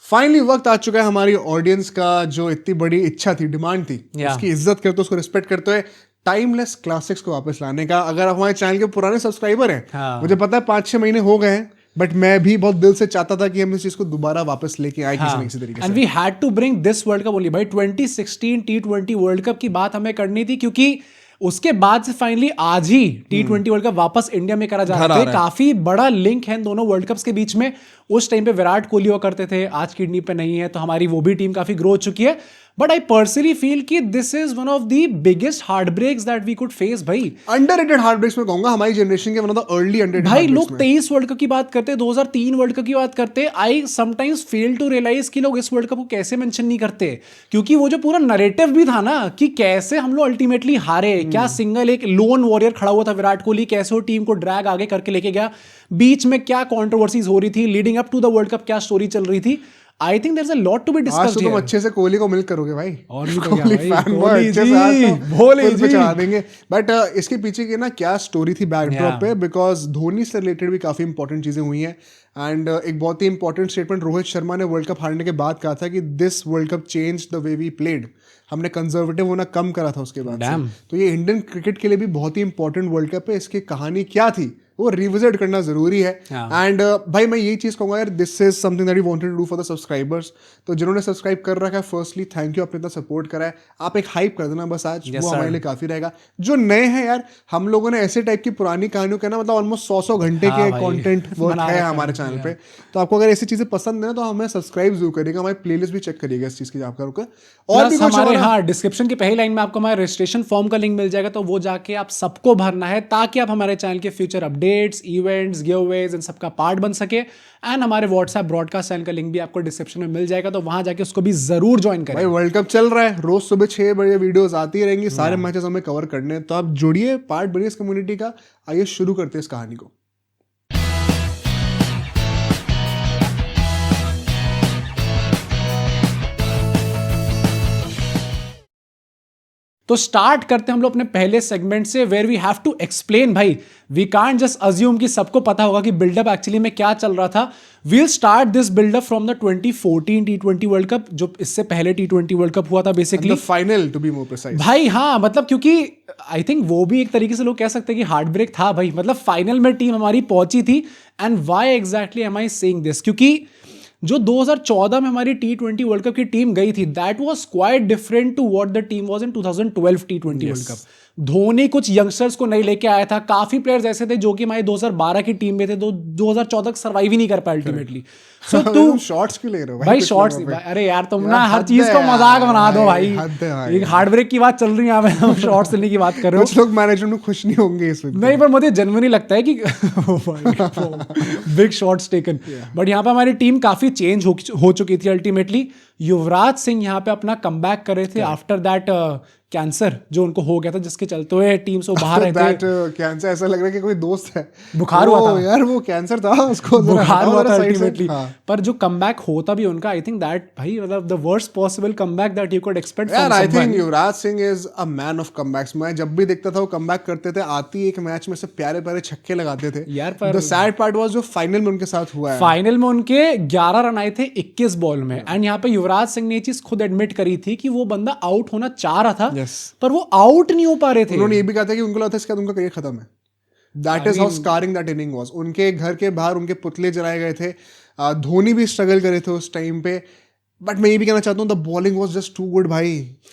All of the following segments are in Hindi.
फाइनली वक्त आ चुका है हमारी ऑडियंस का, जो इतनी बड़ी इच्छा थी, डिमांड थी, उसकी इज्जत करते, उसको रिस्पेक्ट करते हुए टाइमलेस क्लासिक्स को वापस लाने का। अगर आप हमारे चैनल के पुराने सब्सक्राइबर हैं, मुझे पता है 5-6 महीने हो गए हैं, बट मैं भी बहुत दिल से चाहता था कि हम इस चीज को दोबारा वापस लेके आए किसी न किसी तरीके से। And we had to bring this world cup only भाई। 2016 T20 वर्ल्ड कप की बात हमें करनी थी, क्योंकि उसके बाद से फाइनली आज ही T20 वर्ल्ड कप वापस इंडिया में करा जा रहा है। काफी बड़ा लिंक है इन दोनों वर्ल्ड कप्स के बीच में। उस टाइम पे विराट कोहली हुआ करते थे, आज किडनी पे नहीं है, तो हमारी वो भी टीम काफी ग्रो हो चुकी है। बट आई पर्सनली फील कि this is one of the biggest heartbreaks that we could face भाई। अंडररेटेड हार्ट ब्रेक्स में कहूंगा, हमारी जनरेशन के one of the early underrated भाई। लोग 23 वर्ल्ड कप की बात करते, 2003 वर्ल्ड कप की बात करते। I sometimes fail to realise कि लोग इस वर्ल्ड कप को कैसे मेंशन नहीं करते, क्योंकि वो जो पूरा नरेटिव भी था ना कि कैसे हम लोग अल्टीमेटली हारे। क्या सिंगल एक लोन वॉरियर खड़ा हुआ था विराट कोहली, कैसे वो टीम को ड्रैग आगे करके लेके गया, बीच में क्या कंट्रोवर्सीज हो रही थी, leading up to the world cup क्या स्टोरी चल रही थी। I think there is a lot to be discussed. तो तुम अच्छे से कोहली को मिल करोगे भाई, और भी कोहली फैन बॉय अच्छे से आज तो भोले जी चढ़ा देंगे। बट इसके पीछे की ना क्या स्टोरी थी बैकड्रॉप पे, बिकॉज धोनी से रिलेटेड भी काफी इंपॉर्टेंट चीजें हुई हैं। एंड एक बहुत ही इंपॉर्टेंट स्टेटमेंट रोहित शर्मा ने वर्ल्ड कप हारने के बाद कहा था कि this world cup change the way we played. हमने कंजर्वेटिव होना कम करा था उसके बाद से। तो ये इंडियन क्रिकेट के लिए भी बहुत ही इंपॉर्टेंट वर्ल्ड कप है। इसकी कहानी क्या थी वो रिविजिट करना जरूरी है। एंड भाई मैं यही चीज कहूंगा यार, this is something that we wanted to do for the subscribers. तो जिन्होंने सब्सक्राइब कर रखा है, फर्स्टली थैंक यू, आपने इतना सपोर्ट करा है। आप एक हाइप कर देना बस आज, वो हमारे लिए काफी रहेगा। जो नए हैं यार, हम लोगों ने ऐसे टाइप की पुरानी कहानियों का ना मतलब ऑलमोस्ट 100 घंटे के कंटेंट वर्क है हमारे चैनल पे। तो आपको अगर ऐसी चीजें पसंद है ना, तो हमें सब्सक्राइब जरूर करिएगा, हमारी प्लेलिस्ट भी चेक करिएगा इस चीज की आप करोगे। और भी हमारे डिस्क्रिप्शन की पहली लाइन में आपको हमारे रजिस्ट्रेशन फॉर्म का लिंक मिल जाएगा, तो वो जाके आप सबको भरना है, ताकि आप हमारे चैनल के फ्यूचर अपडेट्स, इवेंट्स, गिवअवेज इन सबका पार्ट बन सके। एंड हमारे व्हाट्सएप ब्रॉडकास्ट चैनल का लिंक भी आपको डिस्क्रिप्शन में मिल जाएगा, तो वहां जाके उसको भी जरूर ज्वाइन करें। भाई वर्ल्ड कप चल रहा है, रोज सुबह 6 बजे वीडियोस आती रहेंगी, सारे मैचेस हमें कवर करने हैं। तो आप जुड़िए, पार्ट बनिए इस कम्युनिटी का। आइए शुरू करते हैं इस कहानी को। तो स्टार्ट करते हैं हम लोग अपने पहले सेगमेंट से, where we have to explain. भाई वी कांट जस्ट अज्यूम कि सबको पता होगा कि बिल्डअप एक्चुअली में क्या चल रहा था। We'll start this buildup from the 2014 T20 world cup, जो इससे पहले T20 वर्ल्ड कप हुआ था basically, final to be more precise. भाई हाँ, मतलब क्योंकि आई थिंक वो भी एक तरीके से लोग कह सकते हैं कि हार्ट ब्रेक था भाई। मतलब फाइनल में टीम हमारी पहुंची थी। And why exactly am I saying this, क्योंकि जो 2014 में हमारी T20 वर्ल्ड कप की टीम गई थी, that was quite different to what the team was in 2012 T20 world cup. Dhoni कुछ यंगस्टर्स को नहीं लेके आया था, काफी प्लेयर्स ऐसे थे जो कि हमारी 2012 की टीम में थे, 2014 तक सर्वाइव ही नहीं कर पाए अल्टीमेटली। सो तू शॉट्स क्यों ले रहे हो भाई? शॉट्स, अरे यार तुम ना हर चीज को मजाक बना दो भाई। एक हार्ट ब्रेक की बात चल रही है, हम शॉट्स लेने की बात कर रहे हो। कुछ लोग मैनेजमेंट में खुश नहीं होंगे इस वक्त। नहीं, पर मुझे जेन्युइनली लगता है कि बिग शॉट्स टेकन। बट यहाँ पे हमारी टीम काफी चेंज हो चुकी थी अल्टीमेटली। युवराज सिंह यहाँ पे अपना कमबैक कर रहे थे आफ्टर दैट कैंसर जो उनको हो गया था, जिसके चलते हुए टीम से बाहर रहे थे। कैंसर ऐसा लग रहा है कि कोई दोस्त है, बुखार हुआ था यार, वो कैंसर था, उसको बुखार हुआ था अल्टीमेटली। पर जो कमबैक होता भी उनका, आई थिंक दैट भाई मतलब the worst possible comeback that you could expect from someone. I think Yuvraj Singh is a man of comebacks. मैं जब भी देखता था वो कमबैक करते थे, आती एक मैच में से प्यारे प्यारे छक्के लगाते थे यार। पर द सैड पार्ट वाज जो फाइनल में उनके साथ हुआ है। फाइनल में उनके 11 रन आए थे 21 बॉल में। एंड यहाँ पे युवराज सिंह ने ये चीज खुद एडमिट करी थी कि वो बंदा आउट होना चाह रहा था, पर वो आउट नहीं हो पा रहे थे। उन्होंने ये भी कहा था कि उनको लगता है इसके बाद उनका करियर खत्म है। That is how scarring that inning was. उनके घर के बाहर उनके पुतले जलाए गए थे। धोनी भी स्ट्रगल करे थे उस टाइम पे। बट मैं ये भी कहना चाहता हूँ, the bowling was just too good भाई।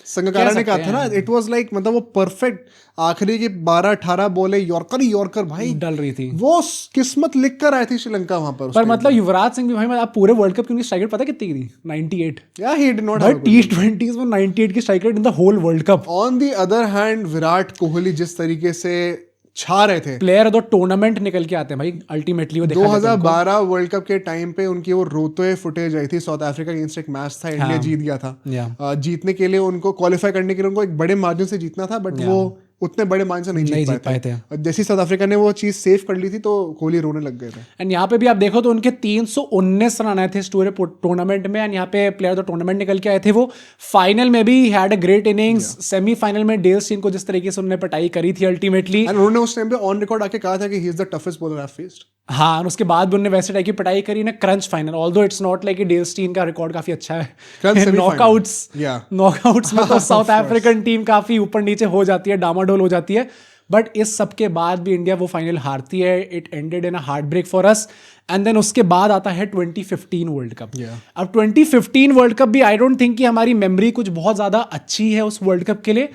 संगकारा ने कहा था ना, इट वाज लाइक मतलब वो परफेक्ट आखिरी की 12-18 बॉलें यॉर्कर भाई डल रही थी। वो किस्मत लिख कर आए थे श्रीलंका वहां पर मतलब युवराज सिंह भी भाई, आप पूरे वर्ल्ड कप की उनकी स्ट्राइक रेट पता कितनी थी? 98। या ही डिड नॉट हैव T20s में 98 की strike rate in the whole world cup. On the other hand Virat Kohli जिस तरीके से छा रहे थे, प्लेयर दो टूर्नामेंट निकल के आते हैं भाई अल्टीमेटली। वो 2012 वर्ल्ड कप के टाइम पे उनकी वो रोते हुए फुटेज आई थी। साउथ अफ्रीका के अगेंस्ट एक मैच था, इंडिया जीत गया था। जीतने के लिए उनको क्वालिफाई करने के लिए उनको एक बड़े मार्जिन से जीतना था, बट वो उतने बड़े मार्जिन से नहीं जीत पाए थे। और जैसे साउथ अफ्रीका ने वो चीज सेव कर ली थी, तो कोहली रोने लग गए थे। एंड यहाँ पे भी आप देखो तो उनके 319 रन आए थे इस पूरे टूर्नामेंट में। एंड यहाँ पे प्लेयर द टूर्नामेंट निकल के आए थे। वो फाइनल में भी had a great innings. Semifinal में डेल स्टीन को जिस तरीके से उन्होंने पिटाई करी थी अल्टीमेटली, उन्होंने उस टाइम पे ऑन रिकॉर्ड आके कहा था कि he is the toughest bowler I have faced. हाँ, और उसके बाद भी उन्होंने वैसे टाइप की पिटाई करी ना crunch final, although it's not like Dale Steyn का रिकॉर्ड काफी अच्छा है नॉकआउट्स में तो साउथ अफ्रीकन टीम काफी ऊपर नीचे हो जाती है, डामाडोल हो जाती है, बट इस सब के बाद भी इंडिया वो फाइनल हारती है. It ended in a heartbreak for us. And then उसके बाद आता है 2015 वर्ल्ड कप. अब 2015 वर्ल्ड कप भी आई डोंट थिंक कि हमारी मेमोरी कुछ बहुत ज्यादा अच्छी है उस वर्ल्ड कप के लिए.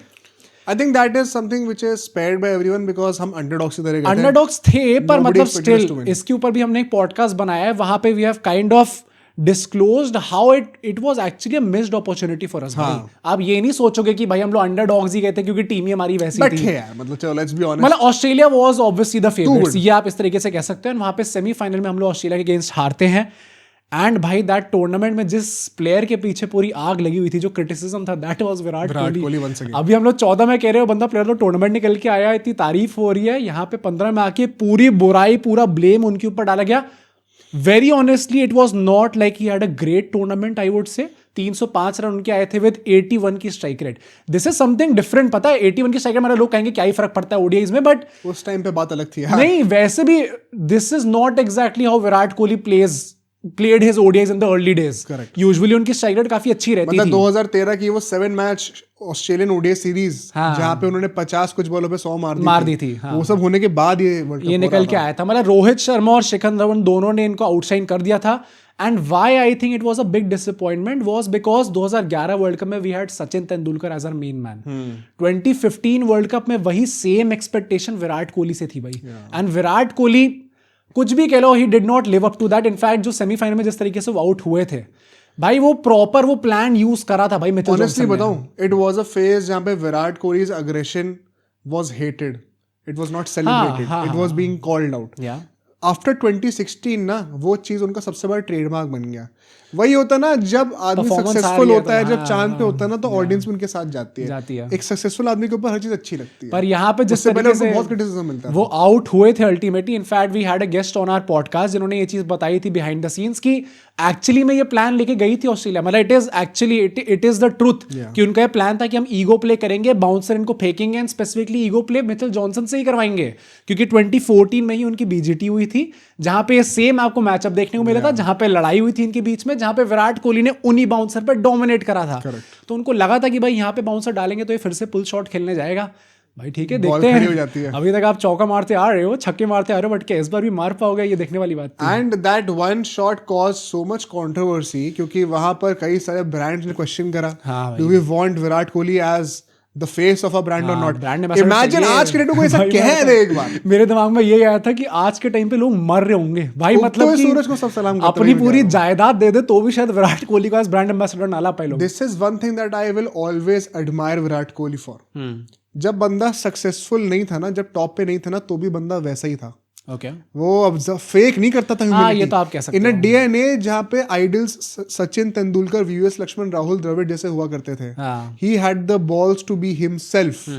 I think that is something which is spared by everyone because हम underdogs की तरह गए थे. अंडरडॉग्स थे पर Nobody मतलब expected us to still win. इसके ऊपर भी हमने एक पॉडकास्ट बनाया है, वहां पे we have kind of disclosed how it was actually a missed opportunity for us. आप ये नहीं सोचोगे कि भाई हम लोग अंडरडॉग्स ही गए थे क्योंकि टीम ही हमारी वैसी But थी. है यार, मतलब चलो let's be honest. मतलब Australia was obviously the favourites, good. ये आप इस तरीके से कह सकते हैं. वहां पे सेमीफाइनल में हम लोग ऑस्ट्रेलिया के अगेंस्ट हारते हैं. एंड भाई दैट टूर्नामेंट में जिस प्लेयर के पीछे पूरी आग लगी हुई थी, जो क्रिटिसिज्म था, that was Virat Kohli. once again. अभी हम लोग 14 में कह रहे हो बंदा प्लेयर तो टूर्नामेंट निकल के आया, इतनी तारीफ हो रही है, यहाँ पे 15 में आके पूरी बुराई, पूरा ब्लेम उनके ऊपर डाला गया. Very honestly it was not like he had a great tournament, I would say. 305 run उनके आए थे विद 81 की strike rate. This is something different. पता है 81 की स्ट्राइक रेट, मेरे लोग कहेंगे क्या ही फर्क पड़ता है ओडीआईज में, बट उस टाइम पे बात अलग थी यार. नहीं वैसे भी this is not exactly how Virat Kohli played his ODIs in the early days. Correct. Usually उनकी स्ट्राइक रेट काफी अच्छी रहती मतलब थी. 2013 की वो 7 मैच ऑस्ट्रेलियन ओडीआई सीरीज जहां पे उन्होंने 50 कुछ बॉलों पे 100 मार दी थी. हाँ. वो सब होने के बाद ये वर्ल्ड ये निकल के आया था. मतलब रोहित शर्मा और शिखर धवन दोनों ने इनको आउटशाइन कर दिया था. And why I think it was a big disappointment was because 2011 world cup में we had Sachin Tendulkar as our main man. 2015 world cup में वही सेम एक्सपेक्टेशन विराट कोहली से थी भाई. एंड विराट कोहली कुछ भी कह लो, he did not live up to that. In fact जो सेमीफाइनल में जिस तरीके से वो आउट हुए थे भाई, वो प्रॉपर वो प्लान यूज करा था भाई मिचेल ऑनेस्टली जॉनसन ने. बताऊं, इट वाज अ फेज जहां पे Virat Kohli's aggression was hated. It was not celebrated, it was being called out. After 2016 ना वो चीज उनका सबसे बड़ा ट्रेडमार्क बन गया. वही होता ना जब आदमी सक्सेसफुल होता है, जब चांद पे होता है ना, तो ऑडियंस भी उनके साथ जाती है. एक सक्सेसफुल आदमी के ऊपर हर चीज अच्छी लगती है. पर यहाँ पे जिस तरीके से बहुत क्रिटिसिज्म मिलता है, वो आउट हुए थे ultimately. In fact we had a guest on our podcast जिन्होंने ये चीज बताई थी बिहाइंड द सीन्स की एक्चुअली में ये प्लान लेके गई थी ऑस्ट्रेलिया. मतलब it is actually it is the truth कि उनका ये प्लान था कि हम ईगो प्ले करेंगे, बाउंसर इनको फेंकेंगे, and specifically ego play Mitchell Johnson से ही करवाएंगे. क्योंकि 2014 में ही उनकी बीजीटी हुई थी, जहां पे सेम आपको मैचअप देखने को मिला था, जहां पे लड़ाई हुई थी इनके बीच में, जहां पे विराट कोहली ने उन्हीं बाउंसर पर डोमिनेट करा था. तो उनको लगा था कि भाई यहाँ पे बाउंसर डालेंगे तो ये फिर से पुल शॉट खेलने जाएगा. भाई ठीक है, देखते हैं. हो जाती है. अभी तक आप चौका मारते आ रहे हो, छक्के मारते आ रहे हो, बट क्या इस बार भी मार पाओगे, ये देखने वाली बात थी. And that one shot cause so much controversy क्योंकि वहां पर कई सारे ब्रांड्स ने क्वेश्चन करा, do we want Virat Kohli as the face of a brand और नॉट. इमेजिन आज के डेट को ऐसा कह दे एक बार. मेरे दिमाग में ये आया था कि आज के टाइम पे लोग मर रहे होंगे भाई. मतलब कि सूरज को सब सलाम करते अपनी पूरी जायदाद दे दे तो भी शायद विराट कोहली को एज ब्रांड एम्बेसडर ना ला पाए लोग. This is one thing that I will always admire Virat Kohli for. जब बंदा सक्सेसफुल नहीं था ना, जब टॉप पे नहीं था ना, तो भी बंदा वैसा ही था. ओके, वो अब फेक नहीं करता था. हाँ, ये तो आप कह सकते इन अ डीएनए जहाँ पे आइडल्स सचिन तेंदुलकर, वीएस लक्ष्मण, राहुल द्रविड़ जैसे हुआ करते थे. He had the balls to be himself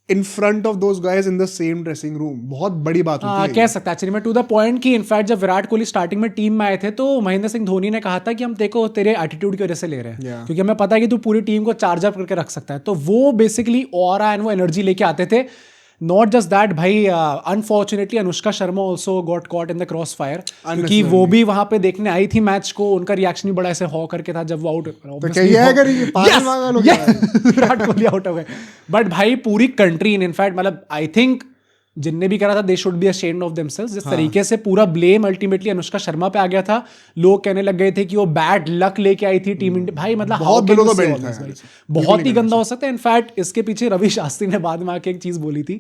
in front of those guys in the same dressing room. बहुत बड़ी बात होती है. कह सकते हैं एक्चुअली में टू द पॉइंट कि इनफैक्ट जब विराट कोहली स्टार्टिंग में टीम में आए थे तो महेंद्र सिंह धोनी ने कहा था कि हम देखो तेरे एटीट्यूड की वजह से ले रहे हैं, क्योंकि हमें पता है कि तू पूरी टीम को चार्ज अप करके रख सकता है. तो वो बेसिकली ऑरा एंड वो एनर्जी लेके आते थे. नॉट जस्ट दैट भाई, unfortunately Anushka Sharma also got caught in the cross fire, क्योंकि वो भी वहां पे देखने आई थी मैच को. उनका रिएक्शन भी बड़ा ऐसे हॉ करके था जब वो आउट, विराट कोहली आउट हो गए. बट भाई पूरी कंट्री इनफैक्ट, मतलब आई थिंक जिनने भी करा था they should be ashamed of themselves. जिस तरीके से पूरा ब्लेम अल्टीमेटली अनुष्का शर्मा पे आ गया था, लोग कहने लग गए थे कि वो बैड लक लेके आई थी टीम इंडिया. भाई मतलब बहुत ही गंदा हो सकता है. इनफैक्ट इसके पीछे रवि शास्त्री ने बाद में आके एक चीज बोली थी.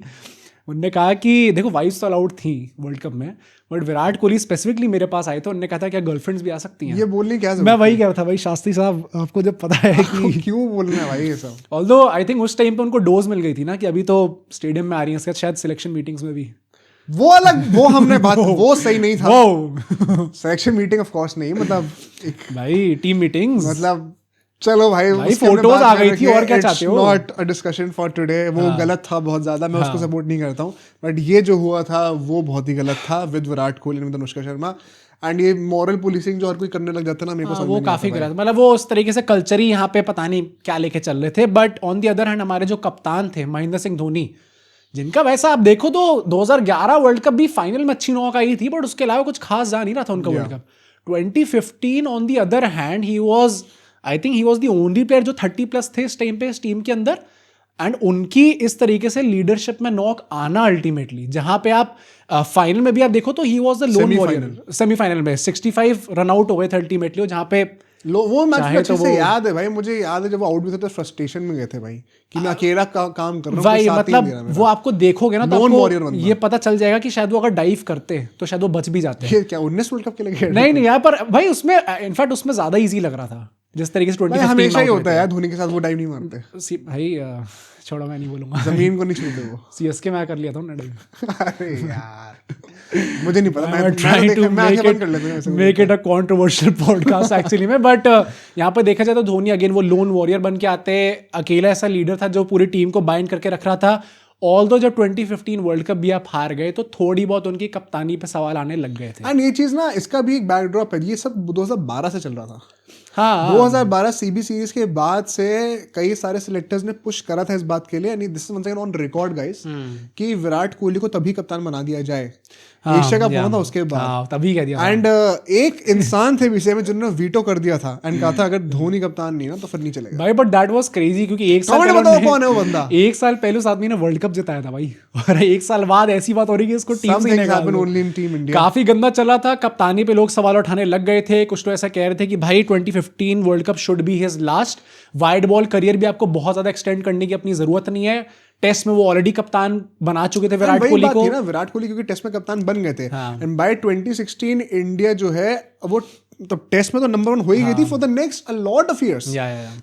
उन्होंने कहा कि देखो वाइफ्स तो अलाउड थी वर्ल्ड कप में, बट विराट कोहली स्पेसिफिकली मेरे पास आए थे, उन्होंने कहा था क्या गर्लफ्रेंड्स भी आ सकती हैं. ये बोलने क्या मैं वही कह रहा था भाई शास्त्री साहब, आपको जब पता है कि क्यों बोलना है भाई ये सब. ऑल्दो आई थिंक उस टाइम पे उनको डोज मिल गई थी ना कि अभी तो स्टेडियम में आ रही है, शायद सिलेक्शन मीटिंग्स में भी. वो अलग, वो हमने बात, वो सही नहीं था. सिलेक्शन मीटिंग ऑफ कोर्स नहीं, मतलब भाई टीम मीटिंग्स, मतलब चलो भाई फोटोज आ गई थी और क्या चाहते हो. Not a discussion for today. वो गलत था बहुत ज्यादा, मैं उसको सपोर्ट नहीं करता हूँ, बट ये जो हुआ था वो बहुत ही गलत था with Virat Kohli with Anushka Sharma. And ये मॉरल पुलिसिंग जो हर कोई करने लग जाता है ना, मेरे को समझ वो काफी गलत, मतलब वो उस तरीके से कल्चर ही यहाँ पे पता नहीं क्या लेके चल रहे थे. But on the other hand हमारे जो कप्तान थे महेंद्र सिंह धोनी, जिनका वैसा आप देखो तो 2011 वर्ल्ड कप भी फाइनल में अच्छी नॉक आई थी, बट उसके अलावा कुछ खास जा नहीं रहा था उनका world cup. 2015 on the other hand I think he was the only player जो 30+ थे इस टाइम पे इस टीम के अंदर। एंड उनकी इस तरीके से लीडरशिप में नॉक आना अल्टीमेटली, जहां पे आप फाइनल में भी आप देखो तो he was the loan warrior. Semifinal में 65 रन आउट हो गए थे अल्टीमेटली, जहां पे वो मैच अच्छे से याद है भाई, मुझे याद है जब वो आउट भी थे तो फ्रस्ट्रेशन में गए थे भाई कि मैं अकेला काम कर रहा हूँ, भाई मतलब वो आपको देखोगे ना तो आपको ये पता चल जाएगा कि शायद वो अगर डाइव करते तो शायद वो बच भी जाते हैं। क्या 19 वर्ल्ड कप के लिए? नहीं यहाँ पर भाई उसमें इनफैक्ट उसमें ज्यादा इजी लग रहा था जिस तरीके से 2015 हमेशा ही होता है यार, धोनी के साथ वो डाइव नहीं मारते भाई। छोड़ो मैं नहीं बोलूंगा, जमीन को नहीं छूते वो। सीएसके में कर लिया था उन्होंने डाइव। अरे यार मुझे नहीं पता, मैं trying to make it a controversial podcast actually में, बट यहाँ पर देखा जाए तो धोनी अगेन वो लोन वॉरियर बन के आते, अकेला ऐसा लीडर था जो पूरी टीम को बाइंड करके रख रहा था। ऑल्दो जब 2015 वर्ल्ड कप भी आप हार गए तो थोड़ी बहुत उनकी कप्तानी पे सवाल आने लग गए थे। एंड ये चीज ना, इसका भी एक बैकड्रॉप है, ये सब 2012 से चल रहा था। हाँ 2012 सीबी सीरीज के बाद से कई सारे सिलेक्टर्स ने पुश करा था इस बात के लिए, this is once again on record guys, कि विराट कोहली को तभी कप्तान बना दिया जाए। एशिया कप होना था उसके बाद, तभी कह दिया। एंड एक इंसान थे विषय में जिन्होंने वीटो कर दिया था एंड कहा था अगर धोनी कप्तान नहीं ना तो फिर नहीं चलेगा भाई। बट दैट वाज क्रेजी क्योंकि एक साल पहले बताओ कौन है वो बंदा। एक साल पहले उस आदमी ने वर्ल्ड कप जिताया था भाई, और एक साल बाद ऐसी बात हो रही है कि इसको टीम से निकाल दो। Only in team India. काफी गंदा चला था, कप्तानी पे लोग सवाल उठाने लग गए थे। कुछ तो ऐसा कह रहे थे कि भाई 2015 world cup should be his last, wide ball career भी आपको बहुत ज्यादा एक्सटेंड करने की अपनी जरूरत नहीं है। टेस्ट में वो ऑलरेडी कप्तान बना चुके थे विराट कोहली को ना, विराट कोहली क्योंकि टेस्ट में कप्तान बन गए थे। एंड बाय 2016 इंडिया जो है वो तो टेस्ट में तो नंबर 1 हो ही गई थी for the next a lot of years.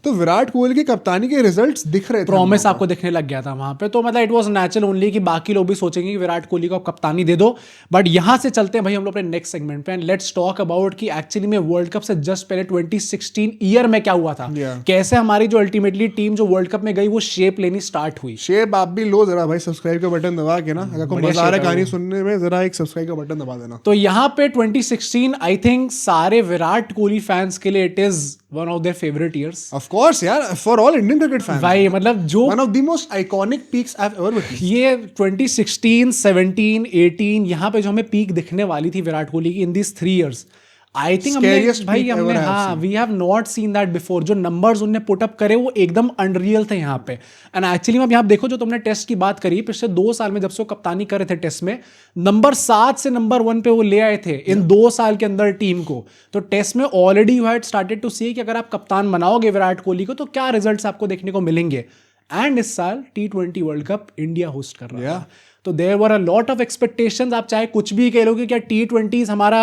तो विराट कोहली की कप्तानी के रिजल्ट्स दिख रहे थे, प्रॉमिस आपको दिखने लग गया था वहां पे। तो मतलब इट वाज नेचुरल ओनली कि बाकी लोग भी सोचेंगे कि विराट कोहली को आप कप्तानी दे दो। बट यहां से चलते हैं भाई हम लोग अपने नेक्स्ट सेगमेंट पे, एंड लेट्स टॉक अबाउट कि एक्चुअली में वर्ल्ड कप से जस्ट पहले 2016 ईयर में क्या हुआ था, कैसे हमारी जो अल्टीमेटली टीम जो वर्ल्ड कप में गई वो शेप लेनी स्टार्ट हुई। शेप आप भी लो जरा भाई, सब्सक्राइब का बटन दबा के ना, अगर कोई मजा आ रहा है कहानी सुनने में, जरा एक सब्सक्राइब का बटन दबा देना। तो यहाँ पे 2016 आई थिंक सारे विराट कोहली फैंस के लिए it is one of their favourite years. Of course यार, for all Indian cricket fans भाई मतलब जो one of the most iconic peaks I have ever witnessed. ये 2016, 17, 18 यहाँ पे जो हमें पीक दिखने वाली थी विराट कोहली की in this 3 years, I think हमने हाँ we have not seen that before. जो नंबर्स उनने पुट अप करे वो एकदम अनरियल थे यहाँ पे। एंड एक्चुअली में आप देखो जो तुमने टेस्ट की बात करी, पिछले 2 साल में जब से वो कप्तानी कर रहे थे टेस्ट में, नंबर 7 से नंबर 1 पे वो ले आए थे इन 2 साल के अंदर टीम को। तो टेस्ट में already you had started to see कि अगर आप कप्तान बनाओगे विराट कोहली को तो क्या रिजल्ट्स आपको देखने को मिलेंगे। एंड इस साल T20 world cup India host कर रहा है, तो there were a lot of expectations. आप चाहे कुछ भी कह लोगे क्या T20 हमारा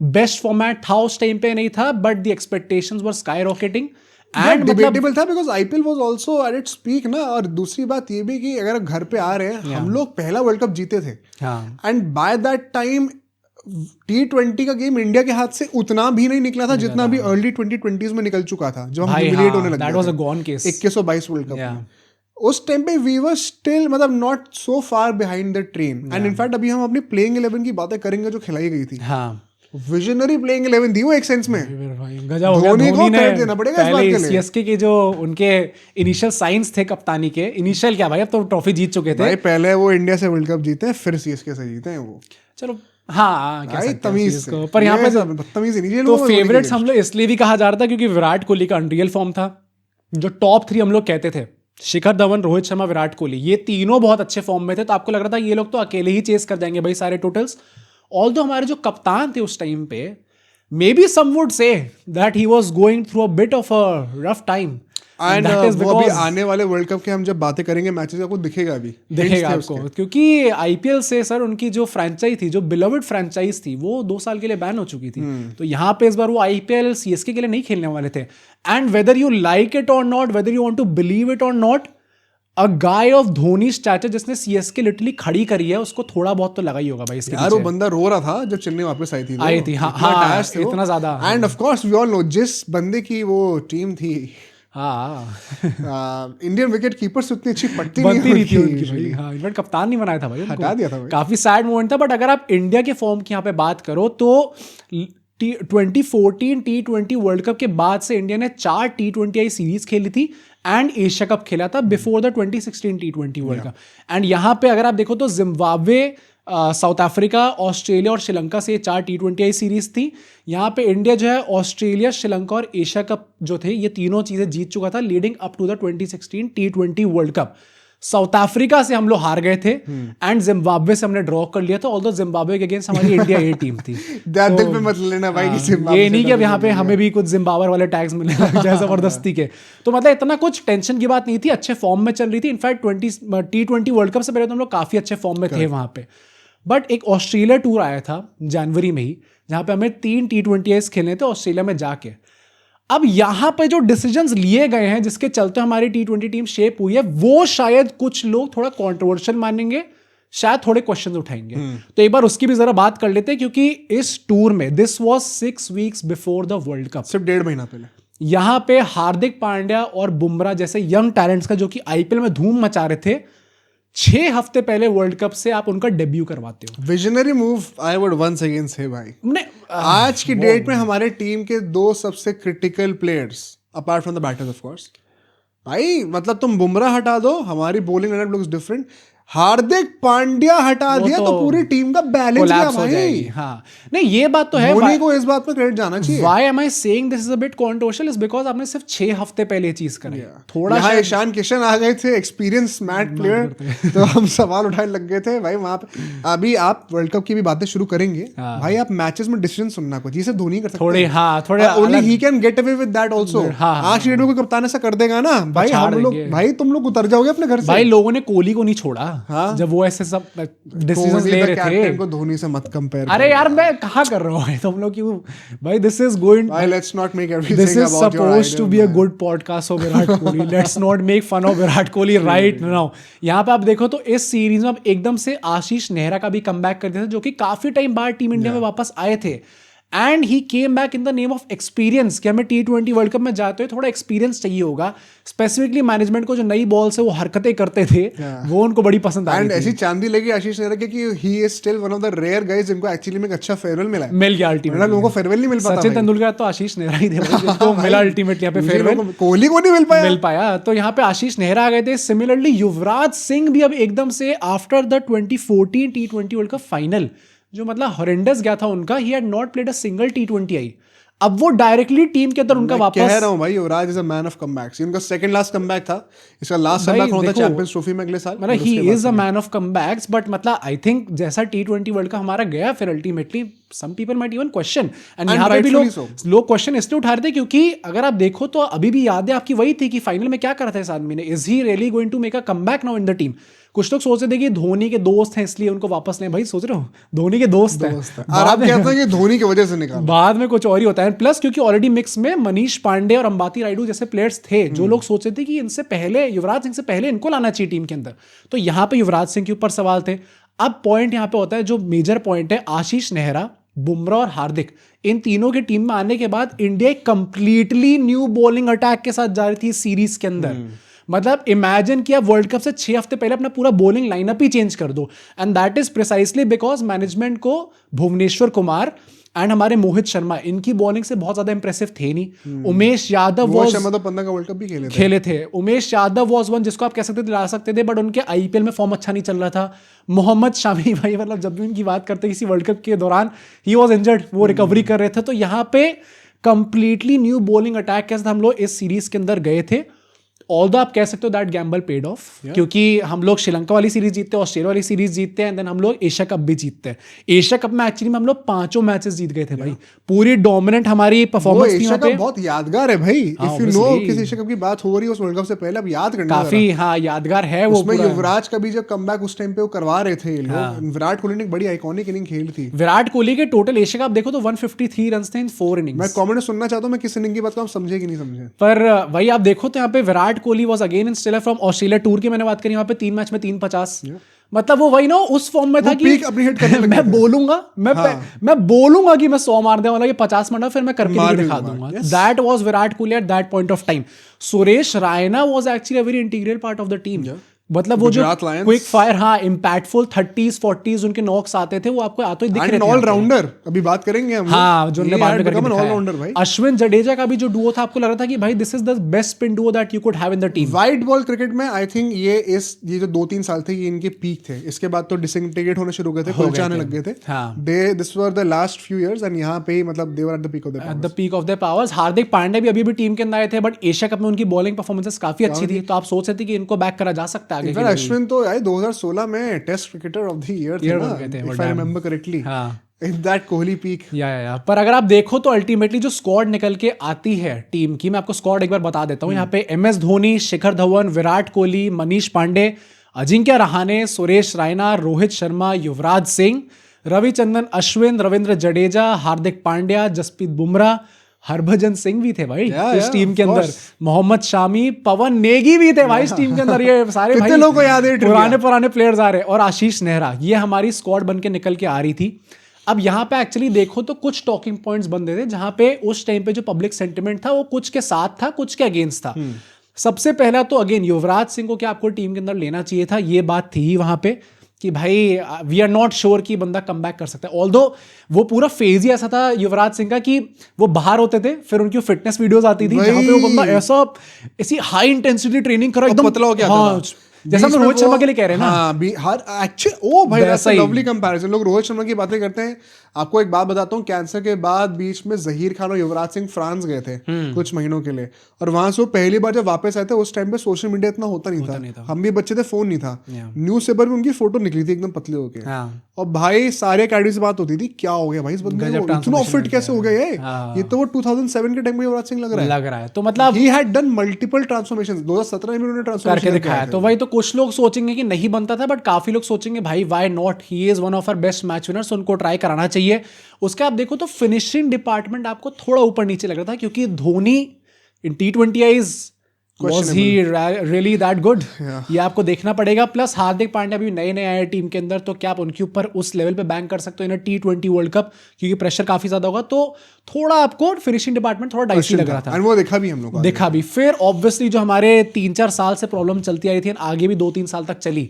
बेस्ट फॉर्मेट था उस टाइम पे, नहीं था, but the expectations were sky rocketing and debatable था because IPL was also at its peak ना। और दूसरी बात ये भी कि अगर घर पे आ रहे हैं, हम लोग पहला वर्ल्ड कप जीते थे and bye that time T20 का गेम इंडिया के हाथ से उतना भी नहीं निकला था जितना भी अर्ली 2020s में निकल चुका था, जब हम ह्यूमिलिएट होने लगे। That was a gone case 2122 world cup उस टाइम पे वी वर स्टिल मतलब not so far behind the train. And in fact अभी हम अपनी प्लेइंग 11 की बातें करेंगे जो खिलाई गई थी। विजनरी प्लेइंग 11 थी वो एक सेंस में। धोनी को क्रेडिट देना पड़ेगा इस बात के लिए। सीएसके के जो उनके इनिशियल साइंस थे कप्तानी के, इनिशियल क्या भाई, अब तो ट्रॉफी जीत चुके थे भाई। पहले वो इंडिया से वर्ल्ड कप जीते, फिर सीएसके से जीते हैं वो। चलो हाँ तमीज को, पर यहाँ पे तमीज नहीं। तो फेवरेट्स हम लोग इसलिए भी कहा जा रहा था क्योंकि विराट कोहली का अनरियल फॉर्म था। जो टॉप 3 हम लोग कहते थे, शिखर धवन, रोहित शर्मा, विराट कोहली, ये तीनों बहुत अच्छे फॉर्म में थे। तो आपको लग रहा था ये लोग तो अकेले ही चेस कर जाएंगे भाई सारे टोटल्स। ऑल्दो हमारे जो कप्तान थे उस टाइम पे, maybe some would say that he was going through a bit of a rough time. And वो अभी आने वाले वर्ल्ड कप के हम जब बातें करेंगे मैचेस आपको दिखेगा आपको, क्योंकि आईपीएल से सर उनकी जो फ्रेंचाइज थी, जो बिलवड फ्रेंचाइज थी, वो 2 साल के लिए बैन हो चुकी थी। तो यहाँ पे इस बार वो आईपीएल सीएसके के लिए नहीं खेलने वाले थे। And whether you like it और not, whether you want to believe it और not, a guy of Dhoni stature जिसने सीएसके लिटरली खड़ी करी है, उसको थोड़ा बहुत तो लगा ही होगा भाई इसके यार। वो बंदा रो रहा था जब चेन्नई वापस आई थी हाँ, इतना ज्यादा। And of course we all know जिस बंदे की वो टीम थी, इंडियन विकेट कीपर से उतनी अच्छी पट्टी नहीं थी उनकी भाई। हाँ, इनफैक्ट कप्तान नहीं बनाया था भाई, हटा दिया था भाई। काफी सैड मोमेंट था। बट अगर आप इंडिया के फॉर्म की यहाँ पे बात करो तो 2014 T20 वर्ल्ड कप के बाद से इंडिया ने 4 T20I सीरीज खेली थी एंड एशिया कप खेला था before the 2016 T20 world cup. And यहाँ पे अगर आप देखो तो जिम्बाब्वे, साउथ अफ्रीका, ऑस्ट्रेलिया और श्रीलंका से 4 T20I सीरीज थी। यहाँ पे इंडिया जो है ऑस्ट्रेलिया, श्रीलंका और एशिया कप जो थे ये तीनों चीज़ें जीत चुका था leading up to the 2016 T20 world cup. South Africa से हम लोग हार गए थे एंड जिम्बाब्वे से हमने ड्रॉ कर लिया था, ऑल्दो जिम्बाब्वे के अगेंस्ट हमारी इंडिया ए टीम थी। दिल पे मत लेना भाई कि जिम्बाब्वे ये नहीं कि अब यहाँ पे हमें भी कुछ जिम्बाब्वे वाले टैग्स मिलने लग जाए जबरदस्ती के। तो मतलब इतना कुछ टेंशन की बात नहीं थी, अच्छे फॉर्म में चल रही थी। इनफैक्ट T20 वर्ल्ड कप से पहले तो हम लोग काफी अच्छे फॉर्म में थे वहां पे। बट एक ऑस्ट्रेलिया टूर आया था जनवरी में ही, जहाँ पे हमें 3 T20Is खेलने थे ऑस्ट्रेलिया में जाके। अब यहाँ पे जो डिसीजंस लिए गए हैं जिसके चलते हमारी T20 टीम शेप हुई है, वो शायद कुछ लोग थोड़ा कंट्रोवर्शियल मानेंगे, शायद थोड़े क्वेश्चंस उठाएंगे। तो एक बार उसकी भी जरा बात कर लेते हैं, क्योंकि इस टूर में this was 6 weeks before the world cup, सिर्फ 1.5 महीना पहले यहाँ पे हार्दिक पांड्या और बुमराह जैसे यंग टैलेंट्स का जो कि आईपीएल में धूम मचा रहे थे, 6 हफ्ते पहले वर्ल्ड कप से आप उनका डेब्यू करवाते हो। Visionary move I would once again say भाई। आज की डेट में हमारे टीम के 2 सबसे critical players apart from the batters of course भाई, मतलब तुम बुमराह हटा दो, हमारी bowling lineup looks different. Hardik Pandya हटा दिया तो पूरी टीम का बैलेंस गया भाई। हाँ नहीं ये बात तो है, धोनी को इस बात पर क्रेडिट जाना चाहिए। Why am I saying this is a bit controversial is because आपने सिर्फ 6 हफ्ते पहले ये चीज करी। थोड़ा यहाँ ईशान किशन आ गए थे, एक्सपीरियंस मैट प्लेयर, तो हम सवाल उठाने लग गए थे भाई वहां पे। अभी आप वर्ल्ड कप की भी बातें शुरू करेंगे भाई, आप मैचेस में डिसीजन सुनना कुछ जिसे धोनी कर सकते थोड़े, हाँ थोड़े only he can get away with that also. आज की डेट में कोई कप्तान ऐसा कर देगा ना भाई, हम लोग भाई तुम लोग उतर जाओगे अपने घर से। भाई लोगों ने कोहली को नहीं छोड़ा जब वो ऐसे सब डिसीजंस ले रहे थे। को धोनी से मत कंपेयर। अरे यार मैं कहाँ कर रहा हूँ तुम लोग क्यों भाई, दिस इज गोइंग, भाई let's not make everything this is about your supposed to be a good podcast of Virat Kohli, let's not make fun of Virat Kohli right now. यहाँ पे आप देखो तो इस सीरीज में अब एकदम से आशीष नेहरा का भी कमबैक कर दिया था, जो कि काफी टाइम बाद टीम इंडिया में वापस आए थे। And he came back in the name of experience, कि हमें T20 वर्ल्ड कप में जाते हुए थोड़ा एक्सपीरियंस चाहिए होगा। स्पेसिफिकली मैनेजमेंट को जो नई बॉल से वो हरकतें करते थे वो उनको बड़ी पसंद आई। एंड ऐसी चांदी लगी आशीष नेहरा के कि he is still one of the rare guys जिनको एक्चुअली में एक अच्छा फेयरवेल मिला है। मिल गया अल्टीमेटली, लोगों को फेयरवेल नहीं मिल पाता। सचिन तेंदुलकर तो आशीष नेहरा ही थे जिनको मिला अल्टीमेटली यहाँ पे फेयरवेल, कोहली को नहीं मिल पाया। तो यहाँ पे आशीष नेहरा आ गए थे। सिमिलरली युवराज सिंह भी अब एकदम से after the 2014 T20 world cup final, जो मतलब हॉरेंडस गया था उनका, he had not played a single T20I, अब वो डायरेक्टली टीम के अंदर उनका वापस। कह रहा हूं भाई Yuvraj is a man of comebacks. इनका सेकंड लास्ट कमबैक था, इसका लास्ट कमबैक होना था चैंपियंस ट्रॉफी में अगले साल। मतलब he is a man of comebacks, but मतलब आई थिंक जैसा T20 वर्ल्ड कप हमारा गया फिर ultimately some people might even question, and यहाँ पे भी लोग क्वेश्चन इसलिए उठा रहे थे क्योंकि अगर आप देखो तो अभी भी याद है आपकी वही थी कि फाइनल में क्या करा था इस आदमी ने, is he really going to make a comeback now in the team. कुछ लोग सोच रहे थे कि धोनी के दोस्त हैं इसलिए उनको वापस लें, भाई सोच रहे हो धोनी के दोस्त हैं और आप कहते हैं कि धोनी की वजह से निकाला, बाद में कुछ और ही होता है। प्लस क्योंकि ऑलरेडी मिक्स में मनीष पांडे और अंबाती रायडू जैसे प्लेयर्स थे जो लोग सोच रहे थे कि इनसे पहले युवराज सिंह से पहले इनको लाना चाहिए टीम के अंदर, तो यहाँ पे युवराज सिंह के ऊपर सवाल थे। अब पॉइंट यहाँ पे होता है, जो मेजर पॉइंट है, आशीष नेहरा, बुमराह और हार्दिक, इन तीनों के टीम में आने के बाद इंडिया एक कंप्लीटली न्यू बॉलिंग अटैक के साथ जा रही थी सीरीज के अंदर। मतलब इमेजिन किया वर्ल्ड कप से 6 हफ्ते पहले अपना पूरा बॉलिंग लाइनअप ही चेंज कर दो, and that is precisely because management को भुवनेश्वर कुमार एंड हमारे मोहित शर्मा, इनकी बॉलिंग से बहुत ज्यादा इंप्रेसिव थे नहीं। उमेश यादव मोहित शर्मा तो 15 का वर्ल्ड कप भी खेले थे। उमेश यादव वाज वन जिसको आप कह सकते थे ला सकते थे, बट उनके आईपीएल में फॉर्म अच्छा नहीं चल रहा था। मोहम्मद शामी भाई, मतलब जब भी उनकी बात करते किसी वर्ल्ड कप के दौरान, ही वाज इंजर्ड, वो रिकवरी कर रहे थे। तो यहाँ पे कंप्लीटली न्यू बॉलिंग अटैक के साथ हम लोग इस सीरीज के अंदर गए थे। ऑल्दो आप कह सकते हो दैट गैम्बल पेड ऑफ, क्योंकि हम लोग श्रीलंका वाली सीरीज जीतते हैं, ऑस्ट्रेलिया वाली सीरीज जीतते हैं, देन हम लोग एशिया कप भी जीतते हैं। एशिया कप में एक्चुअली में हम लोग 5 मैचेस जीत गए थे भाई, पूरी डोमिनेंट हमारी परफॉर्मेंस थी वहां पे। बहुत यादगार है भाई, इफ यू नो किसी एशिया कप की बात हो रही है उस वर्ल्ड कप से पहले, अब याद करना काफी हाँ यादगार है वो। उसमें युवराज का भी जब कमबैक उस टाइम पे वो करवा रहे थे लोग, विराट कोहली ने एक बड़ी आइकॉनिक इनिंग खेली थी। विराट कोहली के टोटल एशिया कप देखो तो 153 रन थे इन 4 इनिंग्स। मैं कमेंट सुनना चाहता हूं मैं किस इनिंग की बात कर, आप समझे कि नहीं समझे। पर वही आप देखो तो यहाँ पे Virat Kohli was again still from Australia tour की मैंने बात करी, वहां पे 3 मैच में 350, मतलब वो वही ना उस फॉर्म में था कि मैं बोलूंगा मैं बोलूंगा कि मैं 100 मार दूंगा वाला, ये 50 मारना फिर मैं करके दिखा दूंगा। That was Virat Kohli at that point of time. Suresh Raina was actually a very integral part of the team. मतलब वो जो गुजरात लायंस। क्विक फायर, हाँ, इम्पैक्टफुल 30s 40s उनके नॉक्स आते थे, वो आपको आते ही दिख रहे थे। ऑलराउंडर अभी बात करेंगे हम, हाँ, जो उन्होंने बाद में करके ऑलराउंडर दिखाया। भाई। अश्विन जडेजा का भी जो डुओ था, आपको लग रहा था कि भाई this is the best spin Duo that you could have in the team. White ball cricket में आई थिंक ये जो 2-3 साल थे ये इनके पीक थे, इसके बाद तो डिसइंटीग्रेट होने शुरू हो गए थे, कुलचे आने लग गए थे। हाँ। This were the last few years and यहाँ पे ही मतलब they were at the peak of at the peak of the powers. Hardik Pandya भी अभी टीम के अंदर आए थे, बट एशिया कप में उनकी बॉलिंग परफॉर्मेंसेस काफी अच्छी थी, तो आप सोच सकते कि इनको बैक करा जा सकता है आगे के लिए। अश्विन तो 2016 में test cricketer of the year थे ना, इफ आई रिमेंबर करेक्टली। हाँ, इन दैट कोहली पीक। या पर अगर आप देखो तो अल्टीमेटली जो स्क्वाड निकल के आती है टीम की, मैं आपको स्क्वाड एक बार बता देता हूँ। यहाँ पे MS धोनी, शिखर धवन, विराट कोहली, मनीष पांडे, अजिंक्य रहाणे, सुरेश रैना, रोहित शर्मा, युवराज सिंह, रविचंद्रन अश्विन, रविंद्र जडेजा, हार्दिक पांड्या, जसप्रीत बुमराह, हरभजन सिंह भी थे भाई इस टीम के अंदर, मोहम्मद शामी, पवन नेगी भी थे भाई इस टीम के अंदर। ये सारे भाई लोगों को याद है, पुराने प्लेयर्स आ रहे, और आशीष नेहरा, ये हमारी स्क्वाड बन के निकल के आ रही थी। अब यहाँ पे एक्चुअली देखो तो कुछ टॉकिंग पॉइंट्स बन रहे थे, जहां पे उस टाइम पे जो पब्लिक सेंटिमेंट था वो कुछ के साथ था, कुछ के अगेंस्ट था। सबसे पहला तो अगेन युवराज सिंह को क्या आपको टीम के अंदर लेना चाहिए था, ये बात थी ही वहां पे कि भाई वी आर नॉट श्योर कि बंदा कम बैक कर सकता है। ऑल्दो वो पूरा फेज ही ऐसा था युवराज सिंह का कि वो बाहर होते थे, फिर उनकी फिटनेस वीडियोस आती थी जहां पे वो बंदा ऐसी हाई इंटेंसिटी ट्रेनिंग कर रहा है, एकदम पतला हो गया हाँ, जैसा हम रोहित शर्मा के लिए कह रहे हैं ना। हाँ, एक्चुअली ओ भाई दैट्स अ लवली कंपैरिजन। लोग रोहित शर्मा की बातें करते हैं। आपको एक बात बताता हूँ, कैंसर के बाद बीच में जहीर खान और युवराज सिंह फ्रांस गए थे कुछ महीनों के लिए, और वहां से वो पहली बार जब वापस आए थे उस टाइम पे सोशल मीडिया इतना होता नहीं था। हम भी बच्चे थे, फोन नहीं था, न्यूज पेपर में उनकी फोटो निकली थी एकदम पतले होके, और भाई सारे कैडी से बात होती थी क्या हो गया भाई इस बंदे को, इतना फिट कैसे हो गया ये तो वो 2007 के टाइम में युवराज सिंह लग रहा है। तो मतलब he had done multiple transformations. 2017 में उन्होंने ट्रांसफॉर्मेशन करके दिखाया। तो वही तो कुछ लोग सोचेंगे कि नहीं बनता था, बट काफी लोग सोचेंगे भाई why not, he is one of our best match winners, उनको ट्राई कराना चाहिए। उसका आप देखो तो फिनिशिंग डिपार्टमेंट आपको थोड़ा ऊपर नीचे लग रहा था, क्योंकि धोनी इन T20 eyes was he really that good? ये आपको देखना पड़ेगा। प्लस हार्दिक पांड्या भी नए नए आए टीम के अंदर, तो क्या आप उनके ऊपर उस लेवल पे बैंक कर सकते हो इन T20 वर्ल्ड कप, क्योंकि प्रेशर काफी ज्यादा होगा, तो थोड़ा आपको फिनिशिंग डिपार्टमेंट थोड़ा डाइसी लग रहा था। वो देखा भी हम लोग, देखा भी। फिर ऑब्वियसली जो हमारे 3-4 साल से प्रॉब्लम चलती आ रही थी, आगे भी 2-3 साल तक चली,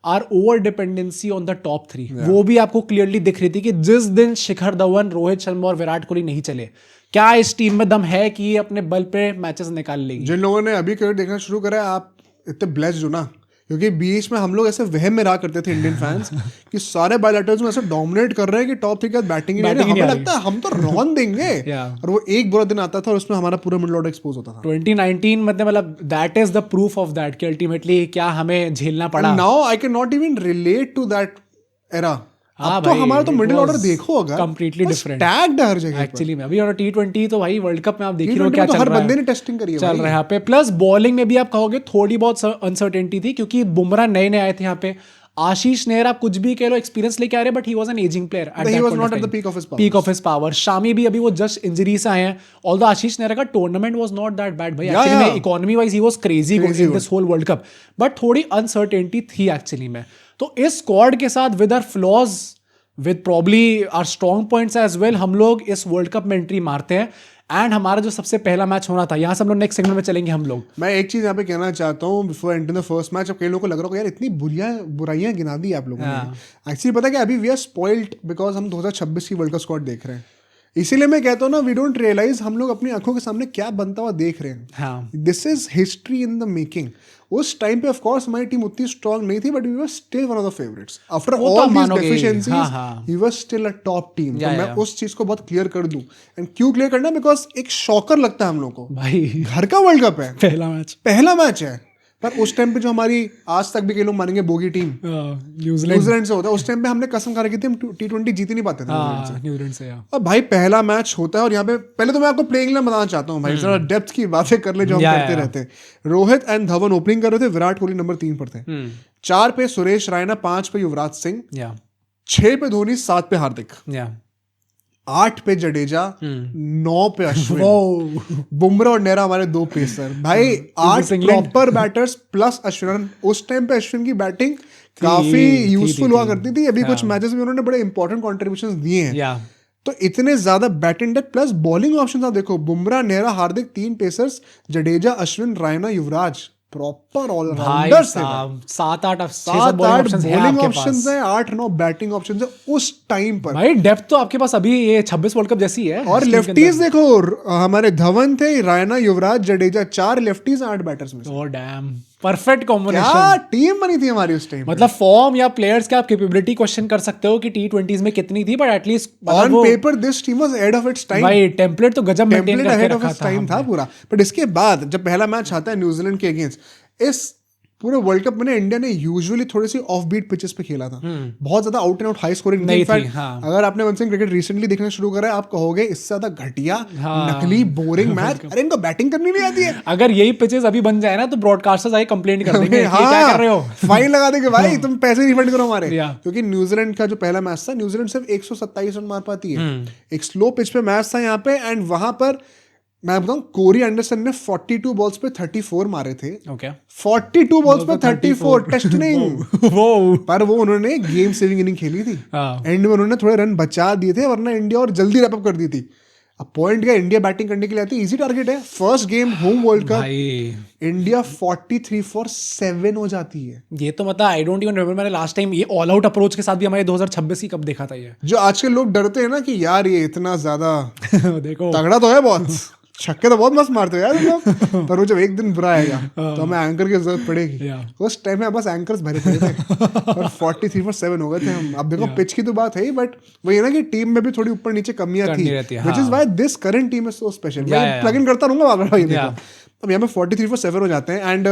our over dependency on the top 3, वो भी आपको क्लियरली दिख रही थी कि जिस दिन शिखर धवन, रोहित शर्मा और विराट कोहली नहीं चले, क्या इस टीम में दम है कि ये अपने बल पे मैचेस निकाल लेगी। जिन लोगों ने अभी क्रिकेट देखना शुरू करा है, आप इतने ब्लेस्ड हो ना, क्योंकि बीच में हम लोग ऐसे वहम में रहा करते थे इंडियन फैंस कि सारे बायलैटरल्स में ऐसे डोमिनेट कर रहे हैं कि टॉप 3 के बाद बैटिंग ही नहीं, हमें लगता है हम तो रन देंगे, और वो एक बुरा दिन आता था और उसमें हमारा पूरा मिडल ऑर्डर एक्सपोज होता था। 2019 मतलब that is the proof of that कि अल्टीमेटली क्या हमें झेलना पड़ा। Now I can not even relate to that era. अब तो हमारा तो मिडिल ऑर्डर देखो, अगर कंप्लीटली डिफरेंट टैग्ड हर जगह एक्चुअली में। अभी और T20 तो भाई वर्ल्ड कप में आप देख रहे हो क्या तो चल हर रहा है, बंदे ने टेस्टिंग करी है चल रहा है यहाँ पे। प्लस बॉलिंग में भी आप कहोगे थोड़ी बहुत अनसर्टेनिटी थी, क्योंकि बुमराह नए नए आए थे यहाँ पे। आशीष नेहरा आप कुछ भी कह लो, एक्सपीरियंस लेके आ रहे, but he was an ageing player, he was not at the peak of his power. Shami भी अभी वो जस्ट इंजरी से आए हैं, ऑल्दो आशीष नेहरा का tournament was not that bad भाई, एक्चुअली में economy wise he was crazy in this whole world cup, but थोड़ी अनसर्टेनिटी थी एक्चुअली में। तो इस स्क्वाड के साथ with our flaws, with probably our strong points as well, हम लोग इस वर्ल्ड कप में एंट्री मारते हैं। एंड हमारा जो सबसे पहला मैच होना था, यहाँ से हम लोग नेक्स्ट सेगमेंट में चलेंगे हम लोग। मैं एक चीज यहाँ पे कहना चाहता हूँ before entering the first match. अब कई लोगों को लग रहा होगा यार इतनी बुराइयां गिना दी आप लोगों ने। एक्चुअली पता है कि अभी वी आर स्पॉइल्ड बिकॉज हम 2026 की वर्ल्ड कप स्क्वाड देख रहे हैं, इसीलिए मैं कहता हूँ ना, वी डोंट रियलाइज हम लोग अपनी आंखों के सामने क्या बनता हुआ देख रहे हैं। This is history in the making. उस टाइम पे ऑफ कोर्स हमारी टीम उतनी स्ट्रांग नहीं थी, but we were still one of the favourites after all these deficiencies, we were still a top team. तो मैं उस चीज को बहुत क्लियर कर दूं। एंड क्यों क्लियर करना, बिकॉज एक शॉकर लगता है हम लोग को भाई, घर का वर्ल्ड कप है, पहला मैच है, पर उस टाइम पे जो हमारी आज तक भी कई लोग मानेंगे बोगी टीम न्यूजीलैंड से होता है, उस टाइम पे हमने कसम खा रखी थी हम T20 जीत ही नहीं पाते थे न्यूजीलैंड से। अब भाई पहला मैच होता है, और यहाँ पे पहले तो मैं आपको प्लेइंग इलेवन बताना चाहता हूँ भाई, जरा डेप्थ की बातें कर ले जो हम करते रहते हैं। रोहित एंड धवन ओपनिंग कर रहे थे, विराट कोहली नंबर 3 पर थे, 4 पे सुरेश रैना, 5 पे युवराज सिंह, 6 पे धोनी, 7 पे हार्दिक, 8 पे जडेजा, 9 पे अश्विन, बुमराह और नेहरा हमारे 2 पेसर। भाई 8 प्रॉपर बैटर्स प्लस अश्विन। उस टाइम पे अश्विन की बैटिंग काफी यूजफुल हुआ करती थी। अभी कुछ मैचेस में उन्होंने बड़े इंपॉर्टेंट कॉन्ट्रीब्यूशंस दिए हैं। तो इतने ज्यादा batting depth plus bowling options आप देखो, बुमराह, नेहरा, हार्दिक, 3 पेसर्स, जडेजा, अश्विन, रैना, युवराज, प्रॉपर भाई ऑलराउंडर थे साहब 7-8 7-8 बॉलिंग बॉलिंग ऑप्शंस ऑप्शंस हैं, 8-9 बैटिंग ऑप्शंस हैं उस टाइम पर। भाई डेप्थ तो आपके पास अभी ये 26 वर्ल्ड कप जैसी है और लेफ्टीज देखो, हमारे धवन थे, रायना, युवराज, जडेजा, 4 लेफ्टीज 8 बैटर्स में से। ओह डैम, परफेक्ट क्या कॉम्बिनेशन। टीम बनी थी हमारी उस टाइम। मतलब फॉर्म या प्लेयर्स के आप कैपेबिलिटी क्वेश्चन कर सकते हो कि टी20s में कितनी थी, but at least on paper this team was ahead of its time. भाई टेम्पलेट तो गजब मेंटेन टेम्पलेट करके अहेड ऑफ रखा इट्स था टाइम था हमने। पूरा। बट इसके बाद जब पहला मैच आता है न्यूजीलैंड के अगेंस्ट, इस पूरे वर्ल्ड कप में ना इंडिया ने यूजुअली थोड़ी सी ऑफ बीट पिचेस पे खेला था, बहुत ज्यादा out and out high scoring नहीं थी, इनफैक्ट हाँ। अगर आपने वंस क्रिकेट रिसेंटली देखना शुरू करा है, आप कहोगे इससे ज्यादा घटिया, नकली, बोरिंग मैच, अरे इनको बैटिंग करनी नहीं आती है। अगर यही पिचेस अभी बन जाए ना तो ब्रॉडकास्टर्स आए कंप्लेंट कर देंगे हाँ, कि क्या कर रहे हो। फाइन लगा देंगे भाई, तुम पैसे रिफंड करो हमारे। Yeah. क्योंकि न्यूजीलैंड का जो पहला मैच था, न्यूजीलैंड सिर्फ 127 रन मार पाती है। एक स्लो पिच पे मैच था यहाँ पे, एंड वहां पर मैं बताऊं कोरी एंडरसन ने 42 बॉल्स पे 34 मारे थे। ओके 42 बॉल्स पे 34 टेस्ट नहीं वो पर वो उन्होंने गेम सेविंग इनिंग खेली थी। हाँ। एंड में उन्होंने थोड़े रन बचा दिए थे, वरना इंडिया और जल्दी रैप अप कर दी थी। अब पॉइंट क्या, इंडिया बैटिंग करने के लिए आती है, इजी टारगेट है, first game home world cup, भाई इंडिया 43 for 7 हो जाती है। ये तो मतलब आई डोंट इवन रिमेंबर मैंने लास्ट टाइम ये ऑल आउट अप्रोच के साथ भी हमारे 2026 की कब देखा था ये। जो आज के लोग डरते हैं ना कि यार ये इतना ज्यादा देखो तगड़ा तो है बहुत, छक्के तो बहुत मस्त मारते हो यार तुम लोग, पर वो जब एक दिन बुरा आएगा तो हमें एंकर की जरूरत पड़ेगी। उस टाइम में बस एंकर्स भरे पड़े थे और 43 for 7 हो गए थे हम। अब देखो पिच की तो बात है ही, बट वो ये ना कि टीम में भी थोड़ी ऊपर नीचे कमियां थी, which is why this current team is so special. मैं प्लग इन करता रहूंगा बार-बार ये देखो। अब यहाँ पे 43 for 7 हो जाते हैं, एंड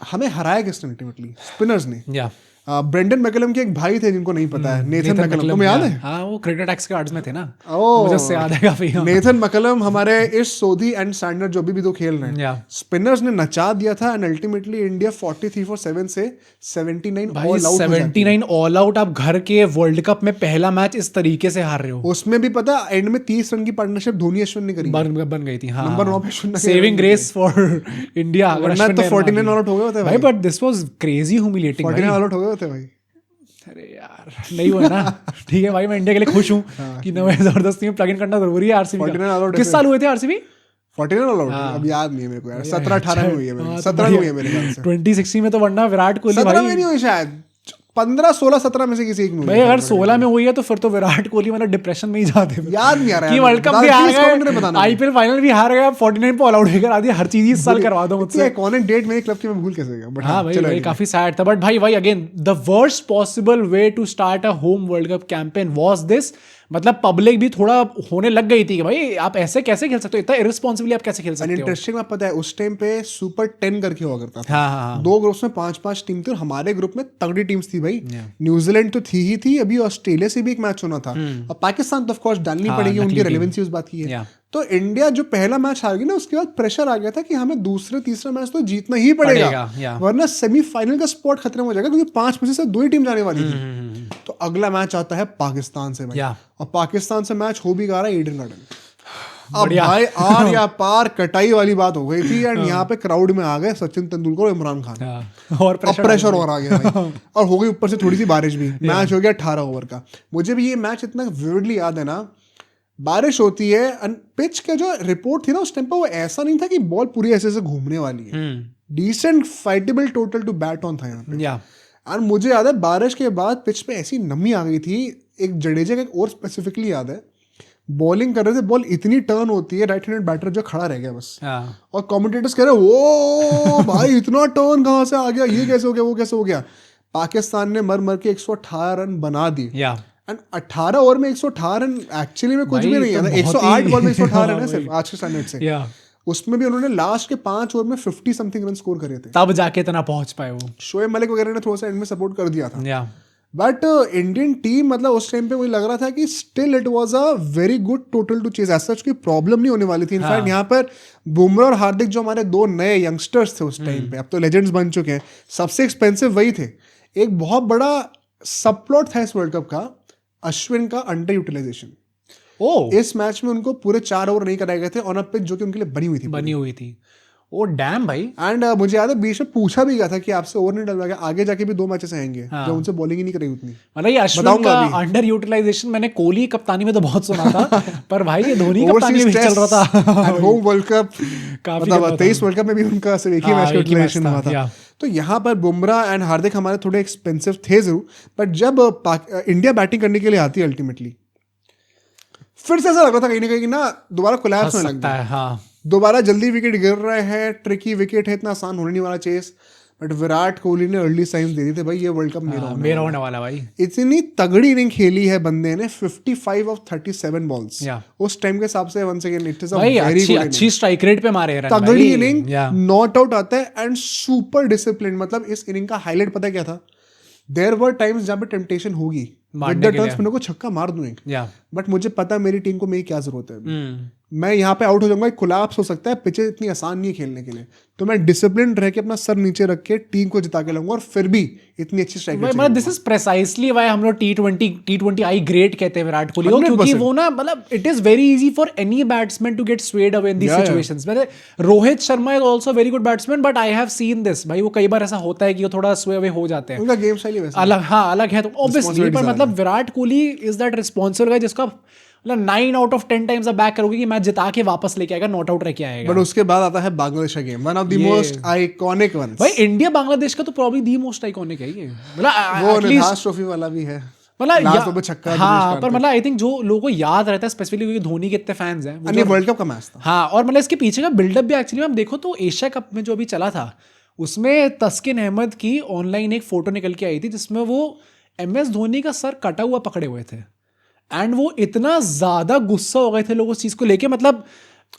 हमें हराया किसने अल्टीमेटली? स्पिनर्स ने। ब्रेंडन मैकलम के एक भाई थे जिनको नहीं पता है, नेथन मैकलम, तुम्हें याद है? हाँ वो क्रिकेट एक्स के कार्ड्स में थे ना, ओह, मुझे उससे याद है काफी। नेथन मैकलम हमारे इस सोधी एंड सैंडर जो भी दो खेल रहे हैं, स्पिनर्स ने नचा दिया था, एंड अल्टीमेटली इंडिया 43 for 7 से 79 ऑल आउट। 79 all out. आप घर के वर्ल्ड कप में पहला मैच इस तरीके से हार रहे हो। उसमें भी पता एंड में 30 रन की पार्टनरशिप धोनी अश्विन ने करी, बन गई थी। हाँ, नंबर 9 पे Ashwin, saving grace for India. वरना तो 49 ऑल आउट हो गए होते भाई, but this was crazy humiliating. 49 all out हो गए होते भाई। अरे यार नहीं हुआ ना। ठीक है भाई, मैं इंडिया के लिए खुश हूँ कि नवे जबरदस्ती में प्लग इन करना जरूरी है आरसीबी का। किस साल हुए थे आरसीबी? 49 ऑल आउट अब याद नहीं है मेरे को यार, 17-18 में हुई है मेरी, 17 में हुई है मेरे ख्याल से। 2016 में तो वरना विराट कोहली 17 में नहीं हुई शायद, 15, 16, 17 में से किसी एक में हुई। भाई अगर 16 में हुई है तो फिर तो विराट कोहली मतलब डिप्रेशन में ही जाते हैं। याद नहीं आ रहा है कि वर्ल्ड कप भी हार गए, आईपीएल फाइनल भी हार गए, 49 पे ऑल आउट होकर आदि हर चीज इस साल करवा दो मुझसे। आइकॉनिक डेट मेरे क्लब की मैं भूल कैसे गया, बट हाँ भाई काफी सैड था। बट भाई again the worst possible way to start a home world cup campaign was this. मतलब पब्लिक भी थोड़ा होने लग गई थी कि भाई आप ऐसे कैसे खेल सकते हो, इतना इररिस्पांसिबली आप कैसे खेल सकते हो। इंटरेस्टिंग बात पता है, उस टाइम पे सुपर 10 करके हुआ करता था। हाँ। 2 ग्रुप्स में 5-5 टीम थी और हमारे ग्रुप में तगड़ी टीम्स थी भाई। न्यूजीलैंड तो थी ही थी, अभी ऑस्ट्रेलिया से भी एक मैच होना था, और पाकिस्तान तो ऑफ कोर्स डालनी पड़ेगी, उनकी रेलेवेंसी उस बात की है। तो इंडिया जो पहला मैच हार गई ना, उसके बाद प्रेशर आ गया था कि हमें दूसरे तीसरा मैच तो जीतना ही पड़ेगा, वरना सेमीफाइनल का स्पॉट खतरे में हो जाएगा, क्योंकि 5 में से 2 ही टीम जाने वाली थी। तो अगला मैच आता है पाकिस्तान से भाई, और पाकिस्तान से मैच हो भी गा रहा है ईडन गार्डन। अब भाई आर या पार कटाई वाली बात हो गई थी, एंड यहाँ पे क्राउड में आ गए सचिन तेंदुलकर और इमरान खान, और प्रेशर और आ गया भाई। और हो गई ऊपर से थोड़ी सी बारिश भी। मैच हो गया 18 ओवर का। मुझे भी ये मैच इतना विविडली याद है ना, बारिश होती है, पिच का जो रिपोर्ट थी ना उस टाइम पर, वो ऐसा नहीं था कि बॉल पूरी ऐसे से घूमने वाली है, decent fightable total to bat on था यहाँ पे। और मुझे याद है बारिश के बाद पिच पे ऐसी नमी आ गई थी, एक जडेजा का एक और स्पेसिफिकली याद है, बॉलिंग कर रहे थे, बॉल इतनी टर्न होती है, राइट हैंडेड बैटर जो खड़ा रह गया बस, और कमेंटेटर्स कह रहे वो भाई इतना टर्न कहाँ से आ गया, ये कैसे हो गया, वो कैसे हो गया। पाकिस्तान ने मर के 118 रन बना दिए, एंड 18 ओवर में 118 रन एक्चुअली में कुछ भी नहीं है। 108 बॉल में 118 रन है सिर्फ आज के स्टैंडर्ड से। उसमें भी उन्होंने लास्ट के 5 ओवर में 50 समथिंग रन स्कोर करे थे, तब जाके इतना पहुंच पाए वो। शोएब मलिक वगैरह ने थोड़ा सा एंड में सपोर्ट कर दिया था, बट इंडियन टीम मतलब उस टाइम पे वही लग रहा था कि still it was a very good total two chase, ऐसा कोई प्रॉब्लम नहीं होने वाली थी। इनफैक्ट यहाँ पर बुमराह और हार्दिक जो हमारे 2 नए यंगस्टर्स थे उस टाइम पे, अब तो लेजेंड्स बन चुके हैं, सबसे एक्सपेंसिव वही थे। एक बहुत बड़ा सबप्लॉट था इस वर्ल्ड कप का, अश्विन का अंडर यूटिलाइजेशन। इस मैच में उनको पूरे 4 ओवर नहीं कराए गए थे ऑन अ पिच जो कि उनके लिए बनी हुई थी। ओ डैम भाई। एंड मुझे याद है बीच में पूछा भी गया था कि आपसे ओवर नहीं डलवाएगा, आगे जाके भी 2 मैचेस आएंगे जब उनसे बॉलिंग ही नहीं करी उतनी। मतलब ये अश्विन का अंडर यूटिलाइजेशन मैंने कोहली कप्तानी में तो बहुत सुना था, पर भाई ये धोनी कप्तानी में भी चल रहा था। होम वर्ल्ड कप काफी मतलब 23 वर्ल्ड कप में भी उनका सिर्फ एक ही मैच का यूटिलाइजेशन हुआ था। तो यहाँ पर बुमराह एंड हार्दिक हमारे थोड़े एक्सपेंसिव थे जरूर, बट जब इंडिया बैटिंग करने के लिए आती है अल्टीमेटली फिर से ऐसा लग रहा था कहीं ना कहीं कि ना दोबारा कोलैप्स होने लग गया है। हाँ, दोबारा जल्दी विकेट गिर रहे हैं, ट्रिकी विकेट है, इतना आसान होने नहीं वाला चेस। बट विराट कोहली ने अर्ली साइंस दे दी थे भाई ये वर्ल्ड कप मेरा होने वाला भाई। इतनी तगड़ी इनिंग खेली है बंदे ने, 55 ऑफ 37 बॉल्स उस टाइम के हिसाब से once again it is a very good, अच्छी स्ट्राइक रेट पे मारे रन, तगड़ी इनिंग, नॉट आउट आता है एंड सुपर डिसिप्लिन। मतलब इस इनिंग का हाईलाइट पता क्या था, देयर वर टाइम्स जहां पे टेम्पटेशन होगी विद द टर्न्स मैंने को छक्का मार दूं एक, बट मुझे पता मेरी टीम को मेरी क्या जरूरत है, मैं यहाँ पे आउट हो जाऊंगा, कोलैप्स हो सकता है, पिचेस इतनी आसान नहीं है खेलने के लिए, तो मैं डिसिप्लिन रह के अपना सर नीचे रख के टीम को जिता के लाऊंगा और फिर भी इतनी अच्छी स्ट्राइक रेट। मतलब दिस इज प्रेसाइसली व्हाई हम लोग T20 आई ग्रेट कहते हैं विराट कोहली को, क्योंकि वो ना मतलब it is very easy for any batsman to get swayed away in these situations. मतलब Rohit Sharma is also very good batsman, but I have seen this भाई, वो कई बार ऐसा होता है कि वो थोड़ा स्वे अवे हो जाते हैं, उनका गेम स्टाइल वैसा अलग, हाँ अलग है तो ऑब्वियसली, पर मतलब Virat Kohli is that responsible guy जिसका मतलब 9 आउट ऑफ 10 टाइम्स बैक करोगे कि मैच जिता के वापस लेके आएगा, नॉट आउट रह के आएगा। बट उसके बाद आता है बांग्लादेश का game, one of the most iconic ones. भाई इंडिया बांग्लादेश का तो प्रॉब्ली द मोस्ट आइकॉनिक है ये, मतलब वो निधास ट्रॉफी वाला भी है, मतलब हाँ, पर मतलब आई थिंक जो लोगों को याद रहता है स्पेसिफिकली क्योंकि धोनी के इतने फैंस हैं, ये वर्ल्ड कप का मैच था। हाँ, और मतलब इसके पीछे का बिल्डअप भी एक्चुअली हम देखो तो एशिया कप में जो अभी चला था उसमें तस्किन अहमद की ऑनलाइन एक फोटो निकल के आई थी जिसमें वो MS धोनी का सर कटा हुआ पकड़े हुए थे, एंड वो इतना ज्यादा गुस्सा हो गए थे लोग उस चीज को लेके, मतलब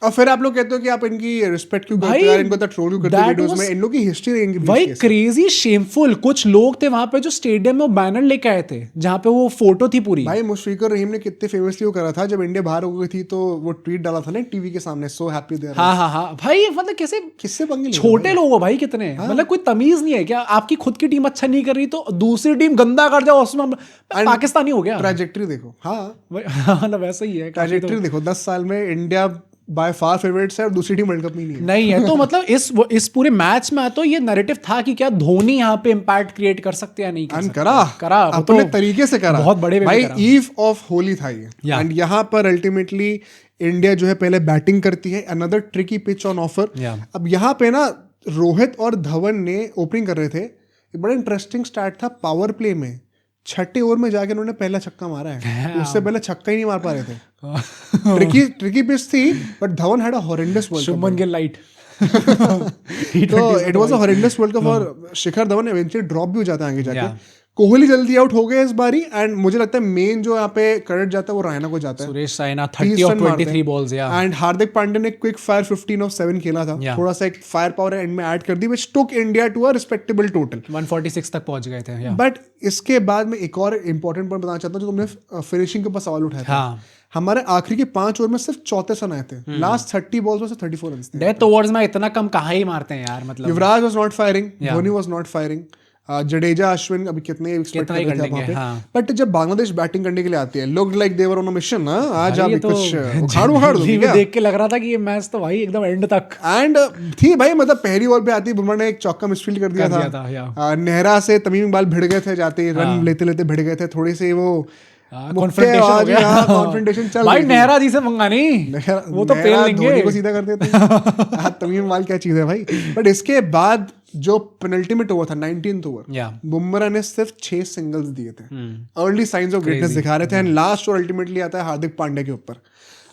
और फिर आप लोग कहते हो कि आप इनकी रिस्पेक्ट क्यों करते हो यार, इनको तो ट्रोल क्यों करते हो वीडियोस में, इन लोगों की हिस्ट्री रहेंगी भाई क्रेजी शेमफुल। कुछ लोग थे वहां पे जो स्टेडियम में वो बैनर लेके आए थे जहां पे वो फोटो थी पूरी। भाई मुशफिकुर रहीम ने कितने फेमसली वो करा था जब इंडिया बाहर हो गई थी, तो वो ट्वीट डाला था ना टीवी के सामने, सो हैप्पी देयर। हाँ भाई, मतलब कैसे किससे पंगे छोटे लोग हो भाई कितने, मतलब कोई तमीज नहीं है क्या? आपकी खुद की टीम अच्छा नहीं कर रही तो दूसरी टीम गंदा कर जाओ, उसमें पाकिस्तानी हो गया। ट्रैजेक्टरी देखो, हाँ मतलब वैसा ही है ट्रैजेक्टरी देखो, 10 साल में इंडिया बाय फार फेवरेट्स है और दूसरी टीम वर्ल्ड कप में नहीं है। तो मतलब इस पूरे मैच में तो ये नैरेटिव था कि क्या धोनी यहाँ पे इम्पैक्ट क्रिएट कर सकते हैं या नहीं कर सकते। करा अपने तरीके से करा, बहुत बड़े भाई ईव ऑफ होली था ये, एंड यहाँ पर अल्टीमेटली इंडिया जो है पहले बैटिंग करती है, another tricky pitch on offer. अब यहाँ पे ना रोहित और धवन ने ओपनिंग कर रहे थे, एक बड़ा इंटरेस्टिंग स्टार्ट था पावर प्ले में, 6ठे ओवर में जाके उन्होंने पहला छक्का मारा है, उससे पहले छक्का ही नहीं मार पा रहे थे। ट्रिकी पिच थी, but Dhawan had a horrendous world cup. Shubman Gill light तो it was a horrendous world cup और शिखर धवन इवेंचुअली ड्रॉप भी हो जाता है आगे जाके। कोहली जल्दी आउट हो गए इस बारी, एंड मुझे लगता है मेन जो यहाँ पे क्रेडिट जाता है वो रैना को जाता है। Suresh Raina 30 off 23 balls, and Hardik Pandya ने क्विक फायर 15 ऑफ 7 खेला था, थोड़ा सा एक फायर पावर एंड में ऐड कर दी, which took India to a respectable total 146 तक पहुंच गए थे। बट इसके बाद में एक और इंपॉर्टेंट पॉइंट बताना चाहता हूँ, जो तुमने फिनिशिंग के ऊपर सवाल उठाया था। हमारे आखिरी के 5 ओवर में सिर्फ 34 रन आए थे, लास्ट 30 बॉल्स में से 34 रन थे। डेथ ओवर्स में इतना कम कहाँ ही मारते हैं यार, मतलब Yuvraj was not firing, Dhoni was not firing, Jadeja Ashwin अभी कितने एक्सपेक्ट कर रहे थे वहां पे। बट जब बांग्लादेश बैटिंग करने के लिए आती है, लोग like they were on a mission, आज आप कुछ उखाड़ दोगे क्या? देख के लग रहा था कि ये मैच तो भाई एकदम एंड तक एंड थी भाई, मतलब पहली बॉल पे आती बुमराह ने एक चौका मिसफील्ड कर दिया था। नेहरा से तमीम इकबाल भिड़ गए थे, जाते रन लेते लेते भिड़ गए थे, थोड़ी से वो कॉन्फ्रंटेशन चल भाई। नेहरा जी से पंगा नहीं, वो तो पेल लेंगे, को सीधा कर देते हैं। तमीम इकबाल क्या चीज है भाई। बट इसके बाद जो पेनल्टीमेट ओवर था 19th ओवर, बुमराह ने सिर्फ 6 सिंगल्स दिए थे, अर्ली साइंस ऑफ ग्रेटनेस दिखा रहे थे, एंड लास्ट और अल्टीमेटली आता है हार्दिक पांड्या के ऊपर।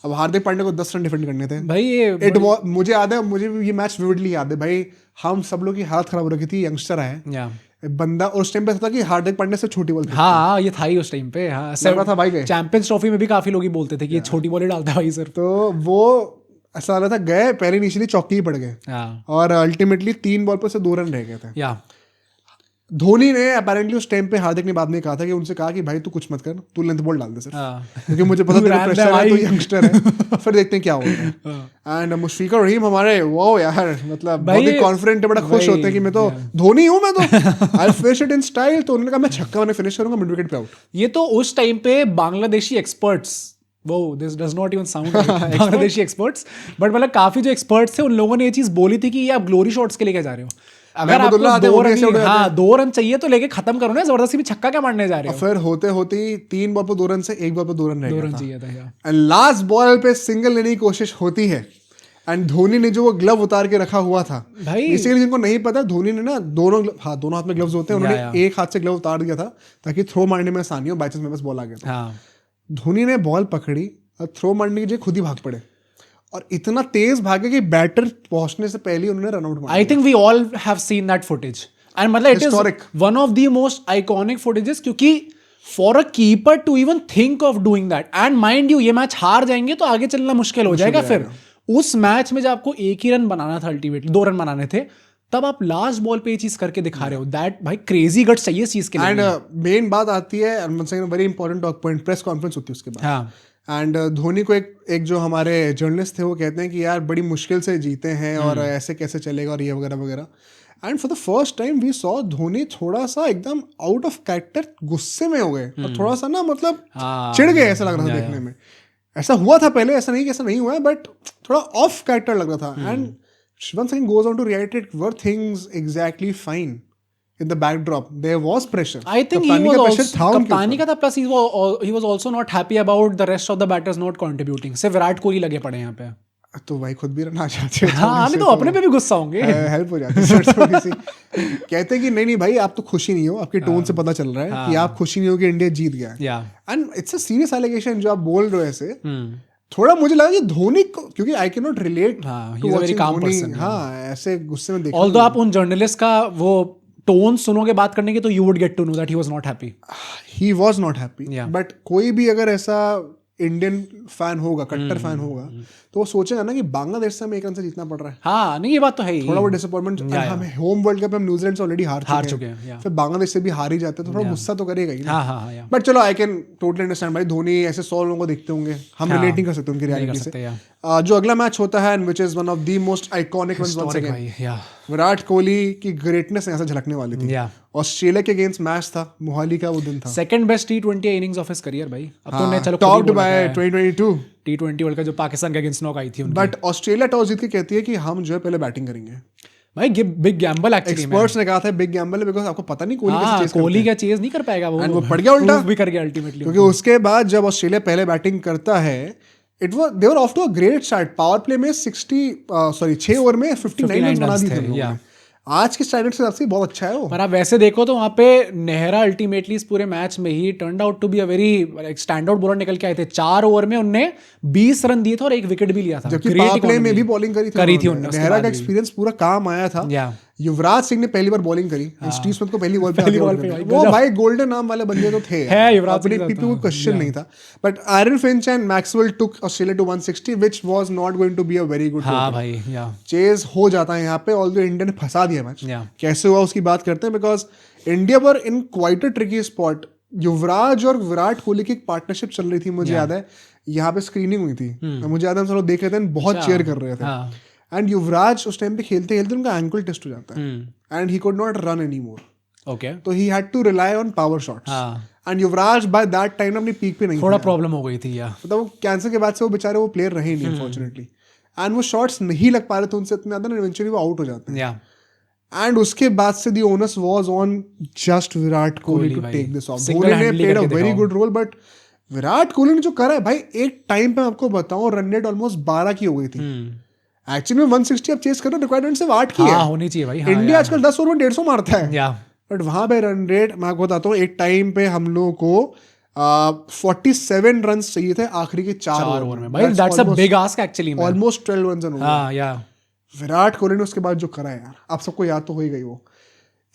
अब हार्दिक पांड्या को 10 रन डिफेंड करने थे भाई। ये मुझे याद है, मुझे ये मैच विविडली याद है भाई, हम सब लोग की हालत खराब हो रखी थी, यंगस्टर है बंदा, और उस टाइम पे था कि हार्दिक पांड्या से छोटी बॉल। हाँ ये था ही उस टाइम पे, हाँ था भाई। चैंपियंस ट्रॉफी में भी काफी लोग ही बोलते थे कि ये छोटी बॉल ही डालता है भाई सर। तो वो ऐसा लगा था, गए पहले इनिशियली चौकी ही पड़ गए, और अल्टीमेटली 3 बॉल पर से 2 रन रह गए थे। धोनी ने अपेरेंटली उस टाइम पे हार्दिक ने बाद में कहा था कि उनसे कहा कि भाई तू कुछ मत कर, तू लेंथ बॉल डाल दे सिर्फ, क्योंकि मुझे पता तेरा प्रेशर है, तू यंगस्टर है, फिर देखते हैं क्या होता है। एंड मुशफिकुर रहीम हमारे वो यार मतलब बहुत ही कॉन्फिडेंट है, बड़ा खुश होते हैं कि मैं तो धोनी हूं, मैं तो I finish it in style. तो उन्होंने कहा मैं छक्का मैंने फिनिश करूंगा मिड विकेट पे आउट। ये तो उस टाइम पे बांग्लादेशी एक्सपर्ट्स वो this does not even sound Bangladeshi experts, but मतलब काफी जो एक्सपर्ट्स थे उन लोगों ने ये चीज बोली थी कि ये आप ग्लोरी शॉट्स के लिए क्या जा रहे हो, अगर आपको दो रन चाहिए तो लेके खत्म करो ना, जबरदस्ती भी छक्का क्या मारने जा रहे हो। फिर होते होते 3 बॉल पर 2 रन से 1 बॉल पर 2 रन रह गया था। चाहिए था एंड लास्ट बॉल पे सिंगल लेने की कोशिश होती है एंड धोनी ने जो वो ग्लव उतार के रखा हुआ था भाई, बेसिकली जिनको नहीं पता, धोनी ने ना दोनों हाथ में ग्लव्स होते हैं, उन्होंने एक हाथ से ग्लव उतार दिया था ताकि थ्रो मारने में आसानी हो, बाई चांस मेरे पास बॉल आ गया था। धोनी ने बॉल पकड़ी और थ्रो मारने की जगह खुद ही भाग पड़े और इतना तेज भागे कि बैटर पहुंचने से पहले उन्होंने रन आउट मारा। I think we all have seen that footage and मतलब it is one of the most iconic footages, क्योंकि for a keeper to even think of doing that, and mind you ये मैच हार जाएंगे तो आगे चलना मुश्किल हो जाएगा। फिर उस मैच में जब आपको एक ही रन बनाना था, अल्टीमेटली 2 रन बनाने थे, तब आप लास्ट बॉल पे ये चीज करके दिखा रहे हो। दैट भाई क्रेजी गट्स चाहिए इस चीज के लिए। एंड मेन बात आती है, very important talk point, press conference होती है उसके बाद। एंड धोनी को एक जो हमारे जर्नलिस्ट थे वो कहते हैं कि यार बड़ी मुश्किल से जीते हैं और ऐसे कैसे चलेगा और ये वगैरह वगैरह। And for the first time we saw Dhoni थोड़ा सा एकदम आउट ऑफ कैरेक्टर गुस्से में हो गए और थोड़ा सा ना मतलब चिढ़ गए, ऐसा लग रहा था देखने में। ऐसा हुआ था पहले, ऐसा नहीं कि ऐसा नहीं हुआ है, बट थोड़ा ऑफ कैरेक्टर लग रहा था। And Shrivan Singh goes on to reiterate, were things exactly fine in the backdrop? There was pressure. I think he was also कप्तानी का था, plus he was also not happy about the rest of the batters not contributing. सिर्फ विराट कोहली लगे पड़े यहाँ पे। तो भाई खुद भी रन आ जाते हैं। हाँ, नहीं तो अपने पे भी गुस्सा होंगे। हेल्प हो जाती है थोड़ी सी। कहते हैं कि नहीं भाई आप तो खुशी नहीं हो, आपके टोन से पता चल रहा है कि आप खुशी नहीं हो कि इंडिया जीत गया। And it's a serious allegation जो आप बोल रहे हो ऐसे। थोड़ा मुझे लगा कि धोनी को, क्योंकि I can not relate to watching Dhoni, हाँ ऐसे गुस्से में देखा। ऑल्दो आप उन जर्नलिस्ट का वो टोन सुनोगे बात करने के तो you would get to know that he was not happy. He was not happy, but कोई भी अगर ऐसा इंडियन फैन होगा, कट्टर फैन होगा, तो वो सोचेगा ना कि बांग्लादेश से हमें 1 रन से जीतना पड़ रहा है। हाँ, नहीं ये बात तो है ही। थोड़ा वो डिसअपॉइंटमेंट, हमें होम वर्ल्ड कप में न्यूजीलैंड से ऑलरेडी हार चुके हैं, फिर बांग्लादेश से भी हार ही जाते हैं, तो थोड़ा गुस्सा तो करेगा ही। बट चलो आई कैन टोटली अंडरस्टैंड भाई, धोनी ऐसे 100 लोगों को देखते होंगे, हम रिलेट नहीं कर सकते उनकी रियलिटी से। जो अगला मैच होता है which is one of the most iconic ones once again, Virat Kohli की ग्रेटनेस यहाँ से झलकने वाली थी। ऑस्ट्रेलिया के अगेंस्ट मैच था, मोहाली का वो दिन था। Second best T20 innings of his career भाई। अब तो ने चलो टॉप्ड बाय 2022 टी20 वर्ल्ड कप जो पाकिस्तान के अगेंस्ट नॉक आई थी। बट ऑस्ट्रेलिया टॉस जीत के कहती है कि हम जो है पहले बैटिंग करेंगे। भाई बिग गैम्बल एक्चुअली, एक्सपर्ट्स ने कहा था बिग गैम्बल है, बिकॉज़ आपको पता नहीं कोहली का चेज नहीं कर पाएगा वो, एंड वो पड़ गया उल्टा भी कर गया अल्टीमेटली। क्योंकि उसके बाद जब ऑस्ट्रेलिया पहले बैटिंग करता है, they were off to a great start. Power play में 6 ओवर में 59 रन बना दिए थे। आज के स्टैंडर्ड से आपसे बहुत अच्छा है वो। पर आप वैसे देखो तो वहाँ पे नेहरा अल्टीमेटली इस पूरे मैच में ही turned out to be a very stand out bowler निकल के आए थे। 4 ओवर में उन्होंने 20 रन दिए थे और 1 विकेट भी लिया था, जबकि पावर प्ले में भी बॉलिंग करी थी उन्होंने। नेहरा का एक्सपीरियंस पूरा काम आया था। युवराज सिंह ने पहली बार बॉलिंग करी, स्टीव स्मिथ को पहली बॉल पे वो भाई गोल्डन नाम वाले बंदे तो थे, अपने पीपल को क्वेश्चन नहीं था। But Aaron Finch and Maxwell took Australia to 160 which was not going to be a very good chase हो जाता है यहाँ पे। ऑल्दो इंडिया ने फंसा दिया मैच, कैसे हुआ उसकी बात करते हैं, because India were in quite a tricky spot. Yuvraj और विराट कोहली की एक पार्टनरशिप चल रही थी, मुझे याद है यहाँ पे स्क्रीनिंग हुई थी, मुझे याद है हम सब लोग देख रहे थे, बहुत चेयर कर रहे थे। एंड युवराज उस टाइम पे खेलते खेलते उनका एंकल टेस्ट हो जाता है and he could not run any more. Okay, तो he had to rely on power shots and Yuvraj by that time अपनी पीक पे नहीं, थोड़ा प्रॉब्लम हो गई थी। मतलब वो कैंसर के बाद से वो बेचारे वो प्लेयर रहे नहीं अनफॉर्चुनेटली, एंड वो शॉट्स नहीं लग पा रहे थे उनसे इतने ज्यादा, इवेंचुअली वो आउट हो जाते हैं। एंड उसके बाद से the onus was on just Virat Kohli to take this off. Dhoni ने played a very good role, but Virat Kohli ने जो करा है भाई, एक टाइम पे आपको बताऊं रन रेट ऑलमोस्ट 12 की हो गई थी। एक्चुअली में 160 आप चेस करो, रिक्वायरमेंट से 8 की है, होनी चाहिए भाई। इंडिया आजकल 10 ओवर में 150 मारता है, बट वहां पे रन रेट मैं आपको बताता हूँ, एक टाइम पे हम लोगों को 47 रन चाहिए थे आखिरी के 4 ओवर में भाई। That's a big ask actually, almost 12 runs run. Virat Kohli ने उसके बाद जो करा है यार, आप सबको याद तो हो ही गई वो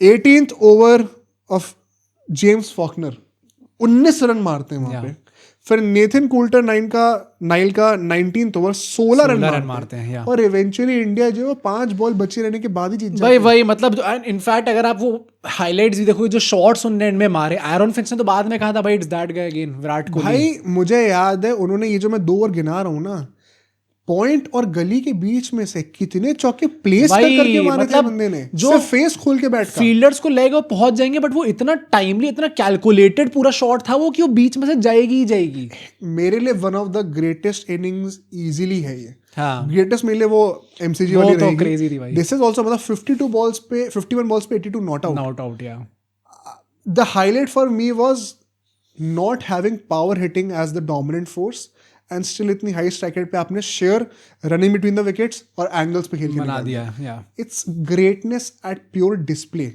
18th over of James Faulkner 19 run मारते हैं वहां पे। फिर नेथन कूल्टर नाइल का 19th ओवर 16 रन मारते हैं और इवेंचुअली इंडिया जो 5 बॉल बचे रहने के बाद ही जीत जाती है। वही मतलब इनफैक्ट अगर आप वो हाइलाइट्स भी देखो, जो शॉट्स उन्होंने एंड में मारे, आयरन फिंच ने तो बाद में कहा था भाई it's that guy again Virat Kohli. भाई मुझे याद है उन्होंने ये जो मैं 2 ओवर गिना रहा हूँ ना, पॉइंट और गली के बीच में से कितने चौके प्लेस भाई, करके मारे थे मतलब बंदे ने, जो सिर्फ फेस खोल के बैठ का। फील्डर्स को लेगा पहुंच जाएंगे, बट वो इतना टाइमली, इतना कैलकुलेटेड पूरा शॉट था वो कि वो बीच में से जाएगी ही जाएगी। मेरे लिए one of the greatest innings easily है ये। हाँ, ग्रेटेस्ट मेरे लिए वो एमसीजी वो वाली तो रहेगी। crazy थी भाई। दिस इज आल्सो मतलब 51 बॉल्स पे 82 not out. Not out, yeah the highlight for me was not having power hitting as the dominant force and still इतनी हाई स्ट्राइक रेट पे आपने sheer running between the wickets और एंगल्स पे खेल के बना निकाल दिया, yeah it's greatness at pure display.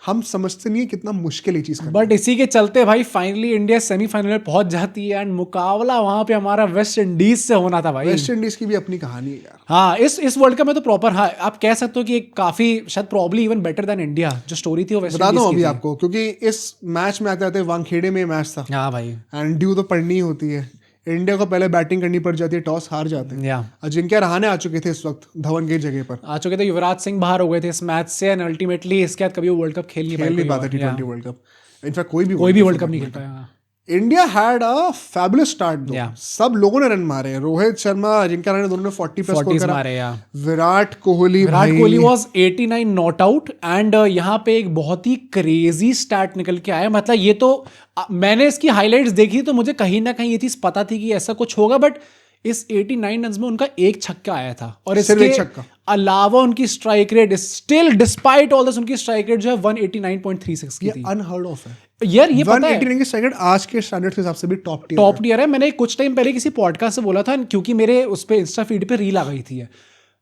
हम समझते नहीं है कितना मुश्किल ये चीज करना। बट इसी के चलते भाई फाइनली इंडिया सेमीफाइनल में पहुंच जाती है, एंड मुकाबला वहां पे हमारा वेस्ट इंडीज से होना था भाई। वेस्ट इंडीज की भी अपनी कहानी है यार। हाँ, इस वर्ल्ड कप में तो प्रॉपर, हाँ आप कह सकते हो कि एक काफी शायद probably even better than India जो स्टोरी थी वो वेस्ट बता इंडीज दूं की अभी थी। आपको, क्योंकि इस मैच में आते आते वानखेड़े में मैच था हाँ भाई, एंड ड्यू तो पड़नी ही होती है। इंडिया को पहले बैटिंग करनी पड़ जाती है, टॉस हार जाते हैं। या अजिंक्य रहाणे आ चुके थे इस वक्त धवन की जगह पर, आ चुके थे, युवराज सिंह बाहर हो गए थे इस मैच से, एंड अल्टीमेटली इसके बाद कभी वो वर्ल्ड कप खेल नहीं पाता पाए। T20 world cup. इनफैक्ट कोई भी वर्ल्ड कप नहीं खेल पाया। India had a fabulous start दो। Yeah. सब लोगों ने रन मारे, रोहित शर्मा, अजिंक्य रहाणे दोनों ने 40 प्लस स्कोर 40s करा। मारे, या Virat Kohli was 89 not out, and यहाँ पे एक बहुत ही क्रेजी स्टैट निकल के आया। मतलब ये तो मैंने इसकी हाइलाइट्स देखी तो मुझे कहीं ना कहीं ये चीज पता थी कि ऐसा कुछ होगा, बट इस 89 रन्स में उनका एक छक्का आया था, और सिर्फ एक इसके छक्का। अलावा उनकी strike rate still despite all this, उनकी स्ट्राइक रेट जो है 189.36 की ये थी। अनहर्ड ऑफ है। यार ये पता है 189 की स्ट्राइक रेट आज के स्टैंडर्ड्स के हिसाब से भी टॉप टियर टॉप टियर है। मैंने कुछ टाइम पहले किसी पॉडकास्ट से बोला था, क्योंकि मेरे उस पे इंस्टा फीड पे रील आ गई थी,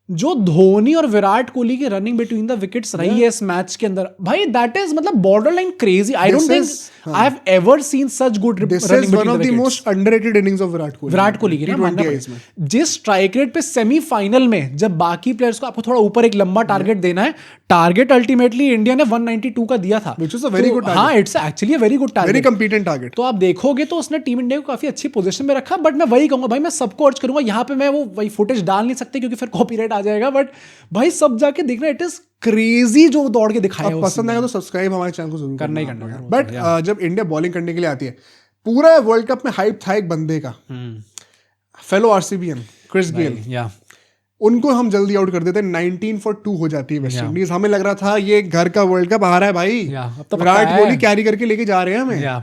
जो धोनी और विराट कोहली की रनिंग बिटवीन द विकेट्स रही है इस मैच के अंदर, भाई दैट इज मतलब border line crazy. I don't think I have ever seen such good this is running one of the between the most underrated innings of Virat Kohli की ना, मानना T20 में। पड़ेगा। जिस स्ट्राइक रेट पे सेमीफाइनल में जब बाकी प्लेयर्स को आपको थोड़ा ऊपर एक लंबा टारगेट देना है, टारगेट अल्टीमेटली इंडिया ने 192 का दिया था, Which was a very good target. हाँ, it's actually a very good very target. Competent target. तो आप देखोगे तो उसने टीम इंडिया को काफी अच्छी पोजीशन में रखा, बट मैं वही कहूंगा भाई, मैं सबको अर्ज करूंगा, यहाँ पे मैं वो वही फुटेज डाल नहीं सकते क्योंकि फिर कॉपीराइट आ जाएगा, बट भाई सब जाके देखना, इट इज क्रेजी जो दौड़ के दिखाया है पसंद आएगा तो सब्सक्राइब हमारे चैनल को जरूर करना ही करना है। बट जब इंडिया बॉलिंग करने के लिए आती है, पूरा वर्ल्ड कप में हाइप था एक बंदे का, फेलो आरसीबीएन क्रिस गेल। या उनको हम जल्दी आउट कर देते, 19 for 2 हो जाती है वेस्ट इंडीज। हमें लग रहा था ये घर का वर्ल्ड कप आ रहा है भाई, अब तो विराट कोहली कैरी करके लेके जा रहे हैं हमें। या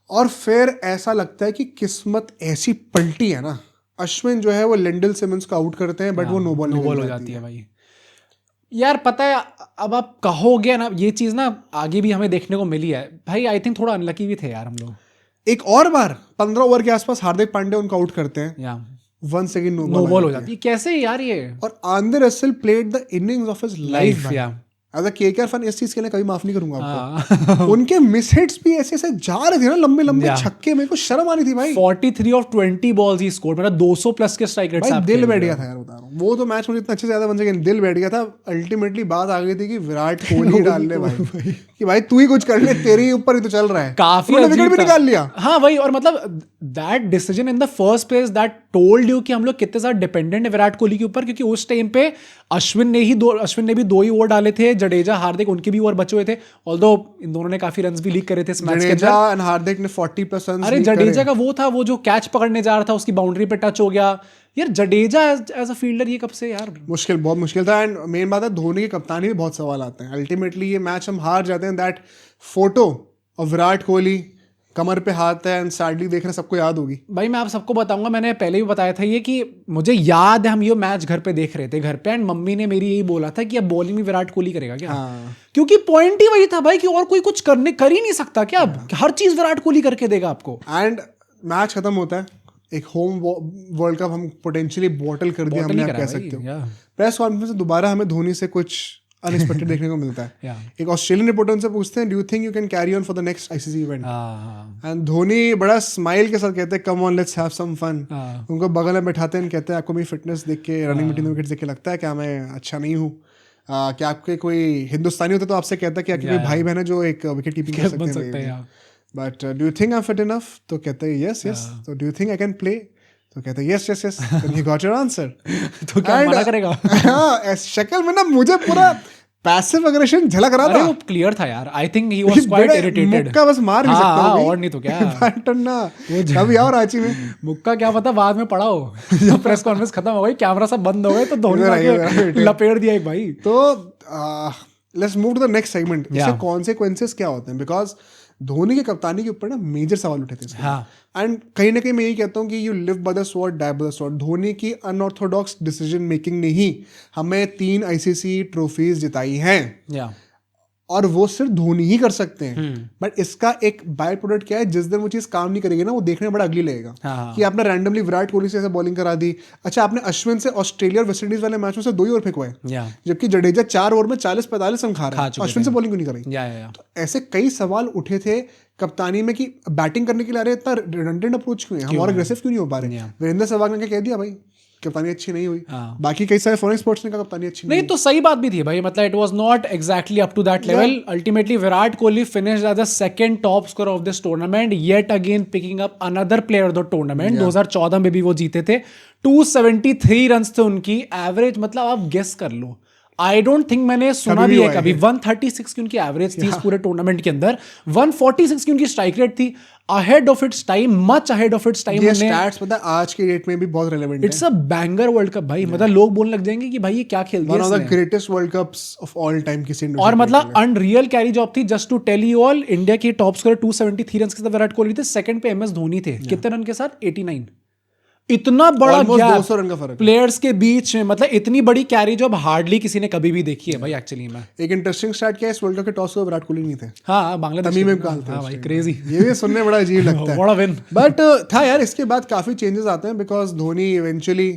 और फिर ऐसा लगता है कि किस्मत ऐसी पलटी है ना, अश्विन जो है वो लेंडल सिमंस को आउट करते हैं, बट वो नो बॉल हो जाती है भाई। यार पता है, अब आप कहोगे ना ये चीज ना आगे भी हमें देखने को मिली है भाई, आई थिंक थोड़ा अनलकी भी थे यार हम लोग। एक और बार 15 ओवर के आसपास हार्दिक पांड्या उनको आउट करते हैं, या 1 सेकंड नो बॉल हो जाती है, कैसे यार ये। और Andre Russell played the innings of his life. या एज अ केकेआर फैन इस चीज के लिए कभी माफ नहीं करूंगा आपको। हाँ। उनके मिस हिट्स भी ऐसे ऐसे जा रहे थे ना, लंबे लंबे छक्के, मेरे को शर्म आ रही थी भाई। 43 ऑफ 20 बॉल्स ही स्कोर, मतलब 200 प्लस के स्ट्राइक रेट भाई दिल बैठ गया था यार, बता रहा हूँ। वो तो मैच मुझे इतना अच्छे से ज्यादा बन सके, दिल बैठ गया था। अल्टीमेटली बात आ गई थी कि विराट कोहली डाल ले भाई, कि भाई तू ही कुछ कर ले, तेरे ही ऊपर ही तो चल रहा है। काफी विकेट भी निकाल लिया। हाँ भाई, और मतलब that decision in the first place that told you कि हम लोग कितने ज्यादा डिपेंडेंट है विराट कोहली के ऊपर, क्योंकि उस टाइम पे अश्विन ने भी 2 ही ओवर डाले थे, जडेजा हार्दिक उनके भी ओवर बचे हुए थे, ऑल्दो इन दोनों ने काफी रन्स भी लीक करे थे इस मैच के अंदर। जडेजा और हार्दिक ने 40+ रन्स। अरे जडेजा का वो था, वो जो कैच पकड़ने जा रहा था उसकी बाउंड्री पे टच हो गया यार। जडेजा एज अ फील्डर ये कब से यार मुश्किल, बहुत मुश्किल था। एंड मेन बात है धोनी की कप्तानी भी बहुत सवाल आते हैं। अल्टीमेटली ये मैच हम हार जाते हैं। That photo of Virat Kohli कमर पे हाथ है एंड सैडली देख रहे सबको याद होगी भाई। मैं आप सबको बताऊंगा, मैंने पहले भी बताया था ये कि मुझे याद है हम ये मैच घर पे देख रहे थे घर पे, एंड मम्मी ने मेरी यही बोला था कि अब बॉलिंग भी विराट कोहली करेगा क्या। क्योंकि पॉइंट ही वही था भाई कि और कोई कुछ कर ही नहीं सकता क्या, अब हर चीज विराट कोहली करके देगा आपको। एंड मैच खत्म होता है, एक होम वर्ल्ड कप हम पोटेंशियली बॉटल कर दिया हमने, आप कह सकते हो। प्रेस कॉन्फ्रेंस में दोबारा हमें धोनी से कुछ अनएक्सपेक्टेड देखने को मिलता है। एक ऑस्ट्रेलियन रिपोर्टर उनसे पूछते हैं, do you think you can carry on for the next ICC event? And Dhoni बड़ा स्माइल के साथ कहते हैं, come on let's have some fun. उनको बगल में बैठाते हैं, कहते हैं आपको मेरी फिटनेस देख के, रनिंग बिटवीन द विकेट्स देख के लगता है क्या मैं अच्छा नहीं हूँ? क्या आपके कोई हिंदुस्तानी होते तो आपसे कहता कि आपके कोई भाई बहन है जो एक विकेट कीपिंग कर सकते हैं, but do you think I am fit enough? तो कहते हैं यस यस। तो do you think I can play? तो कहते हैं yes yes yes. You got your answer. तो क्या मना करेगा? हाँ, शक्ल में ना मुझे पूरा पैसिव अग्रेशन झलक रहा अरे था। वो क्लियर था यार, I think he was quite irritated. मुक्का बस मार भी सकता हाँ, था और नहीं तो क्या। बैटन ना कभी आओ रांची में। मुक्का क्या पता बाद में पड़ा हो जब प्रेस कॉन्फ्रेंस खत्म हो गई, कैमरा सब बंद हो गए, तो धोनी इधर ने आइए, इधर आके लपेट दिया एक भाई। तो let's move to the next segment. इसके Yeah. कॉन्सिक्वेंसेस क्या होते हैं, बिकॉज धोनी के कप्तानी के ऊपर ना मेजर सवाल उठे थे इसमें। हाँ। एंड कहीं ना कहीं मैं यही कहता हूँ कि you live by the sword die by the sword. Dhoni की अनऑर्थोडॉक्स डिसीजन मेकिंग ने ही हमें 3 आईसीसी ट्रॉफीज जिताई हैं, या और वो सिर्फ धोनी ही कर सकते हैं। बट इसका एक बाय प्रोडक्ट क्या है, जिस दिन वो चीज काम नहीं करेगी ना, वो देखने में बड़ा अगली लगेगा। हाँ। कि आपने रैंडमली विराट कोहली से ऐसे बॉलिंग करा दी, अच्छा आपने अश्विन से ऑस्ट्रेलिया और वेस्टइंडीज वाले मैच में से 2 ही ओवर फेंकवाए, या जबकि जडेजा 4 ओवर में 40-45 रन खा रहा है, अश्विन से बॉलिंग क्यों नहीं कराई? या तो ऐसे कई सवाल उठे थे कप्तानी में कि बैटिंग करने के लिए आ रहे इतना रिडंडेंट अप्रोच क्यों है, हम और अग्रेसिव क्यों नहीं हो पा रहे। वीरेंद्र सहवाग ने कह दिया भाई कप्तानी अच्छी नहीं हुई। बाकी कई सारे फॉरेन स्पोर्ट्स ने कहा कप्तानी अच्छी नहीं, तो सही बात भी थी भाई, मतलब it was not exactly up to that level. Ultimately Virat Kohli finished as the second top scorer of this tournament, yet again picking up another player of the tournament. 2014 में भी वो जीते थे, 273 रन थे उनकी एवरेज, मतलब आप गेस कर लो। आई डोंट थिंक मैंने सुना भी है कभी 136 की उनकी एवरेज थी इस पूरे टूर्नामेंट के अंदर, 146 की उनकी स्ट्राइक रेट थी, ahead of its time, much ahead of its time. ये स्टैट्स पता है आज के डेट में भी बहुत रेलेवेंट है। It's a banger world cup भाई, मतलब लोग बोलने लग जाएंगे कि भाई ये क्या खेल दिया वन ऑफ द इसने। Greatest world cups of all time किसी और मतलब अनरियल कैरी जॉब थी। Just to tell you all, India की टॉप स्कोरर 273 रन के साथ विराट कोहली थे, सेकंड पे एमएस धोनी थे। कितने रन के साथ? 89। इतना बड़ा गैप 200 रन का फर्क प्लेयर्स के बीच में, मतलब इतनी बड़ी कैरी जॉब हार्डली किसी ने कभी भी देखी है भाई एक्चुअली में। एक इंटरेस्टिंग स्टार्ट किया इस वर्ल्ड कप के टॉस को विराट कोहली नहीं थे। हाँ, बांग्लादेश तमीम इकबाल थे। हाँ भाई, क्रेजी। ये भी सुनने बड़ा अजीब लगता है। बड़ा विन। बट था यार, इसके बाद काफी चेंजेस आते हैं बिकॉज धोनी इवेंचुअली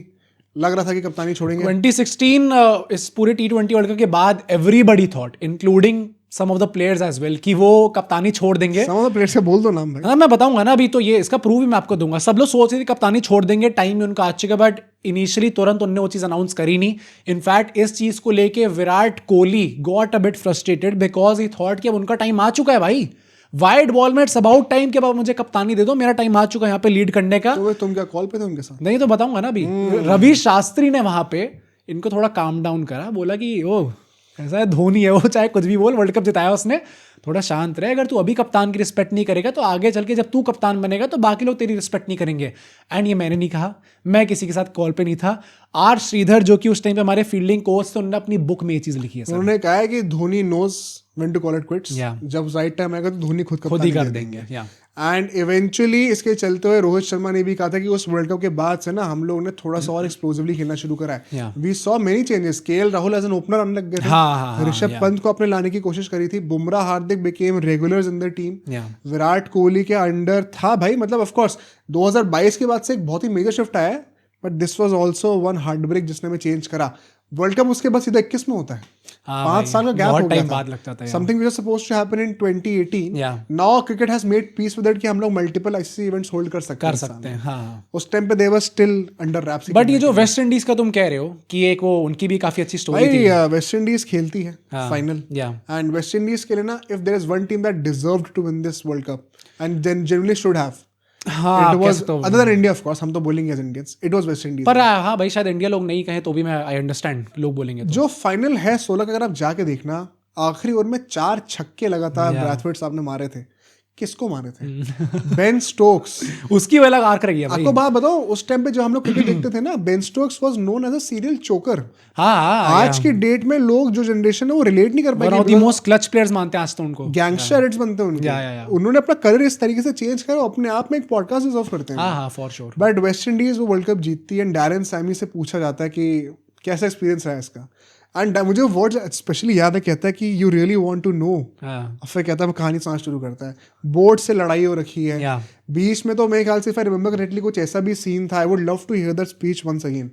लग रहा था कि कप्तानी छोड़ेंगे। 2016 इस पूरे T20 वर्ल्ड कप के बाद everybody thought, including some of the players as well, कि वो कप्तानी छोड़ देंगे। सम ऑफ द प्लेयर्स से बोल दो नाम भाई। हाँ, मैं बताऊंगा ना अभी, तो ये इसका प्रूफ भी मैं आपको दूंगा। सब लोग सोच रहे थे कप्तानी छोड़ देंगे, टाइम में उनका आ चुका, बट इनिशियली तुरंत उन्होंने वो चीज़ अनाउंस करी नहीं। इनफैक्ट इस चीज़ को लेके Virat Kohli got a bit frustrated because he thought कि अब उनका टाइम आ चुका है भाई, वाइड बॉल में इट्स अबाउट टाइम के बाद मुझे कप्तानी दे दो, मेरा टाइम आ चुका है यहाँ पे लीड करने का। तो तुम क्या कॉल पे थे उनके साथ? नहीं तो बताऊंगा ना अभी। रवि शास्त्री ने वहां पे इनको थोड़ा काम डाउन करा, बोला कि ओ ऐसा है, धोनी है वो, चाहे कुछ भी बोल, वर्ल्ड कप जिताया उसने, थोड़ा शांत रहे। अगर तू अभी कप्तान की रिस्पेक्ट नहीं करेगा तो आगे चल के जब तू कप्तान बनेगा तो बाकी लोग तेरी रिस्पेक्ट नहीं करेंगे। एंड ये मैंने नहीं कहा, मैं किसी के साथ कॉल पे नहीं था। आर श्रीधर जो कि उस टाइम पे हमारे फील्डिंग कोच थे, उन्होंने अपनी बुक में ये चीज लिखी है सर। उन्होंने कहा है कि Dhoni knows when to call it quits. Yeah. जब राइट टाइम आएगा तो धोनी खुद ही कर देंगे। या एंड इवेंचुअली इसके चलते हुए रोहित शर्मा ने भी कहा था कि उस वर्ल्ड कप के बाद से ना हम लोगों ने थोड़ा सा और एक्सप्लोसिवली खेलना शुरू करा है। Yeah. We saw many changes. KL Rahul as an opener आने लग गए थे। हाँ, ऋषभ yeah. पंत को अपने लाने की कोशिश करी थी। Bumrah Hardik became regulars in the team. Yeah. Virat Kohli के अंडर था भाई, मतलब ऑफ कोर्स 2022 के बाद से एक बहुत ही मेजर शिफ्ट आया है, but this was also one heartbreak जिसने हमें चेंज करा। वर्ल्ड कप उसके बाद सीधा 21 में होता है। हाँ 5 साल का गैप हो गया टाइम था। बाद लगता था। Something which was supposed to happen in 2018। Yeah. Now cricket has made peace with it कि हम लोग मल्टीपल आईसीसी इवेंट्स होल्ड कर सकते हैं। हाँ, उस टाइम पे they were still under wraps. But ये जो वेस्ट इंडीज का तुम कह रहे हो कि एक वो उनकी भी काफी अच्छी स्टोरी थी। भाई वेस्ट इंडीज खेलती है final, Yeah. And West Indies के लिए ना, if there is one team that deserved to win this world cup and genuinely should have, हाँ, it was other than India of course, हम तो बोलेंगे as Indians, it was West Indies. पर हाँ भाई, शायद इंडिया लोग नहीं कहें तो भी मैं आई अंडरस्टैंड लोग बोलेंगे तो। जो फाइनल है 16 का, अगर आप जाके देखना, आखिरी ओवर में 4 छक्के लगातार ब्रैथवेट साहब ने मारे थे। किसको मारे थे? Ben Stokes. उसकी वो अलग आर्क रही है भाई। आपको बात बताओ, उस टाइम पे जो हम लोग क्रिकेट देखते थे ना, Ben Stokes was known as a serial choker. हाँ, आज की डेट में लोग, जो जनरेशन है, वो रिलेट नहीं कर one of the most clutch players मानते हैं आज तो उनको। गैंगस्टर हिट्स बनते हैं उनके। उन्होंने अपना करियर इस तरीके से चेंज करा, अपने आप में एक पॉडकास्ट डिजर्व करते हैं। हाँ, for sure. But West Indies वो वर्ल्ड कप जीतती है, एंड डैरेन सैमी से पूछा जाता है कि कैसा एक्सपीरियंस रहा इसका, एंड मुझे वर्ड स्पेशली याद है, कहता है कि you really want to know. फिर कहता है, मैं कहानी सुनाना शुरू करता है। बोर्ड से लड़ाई हो रखी है बीच में, तो मेरे ख्याल से, इफ आई रिमेंबर करेक्टली, कुछ ऐसा भी सीन था। I would love to hear that speech once again,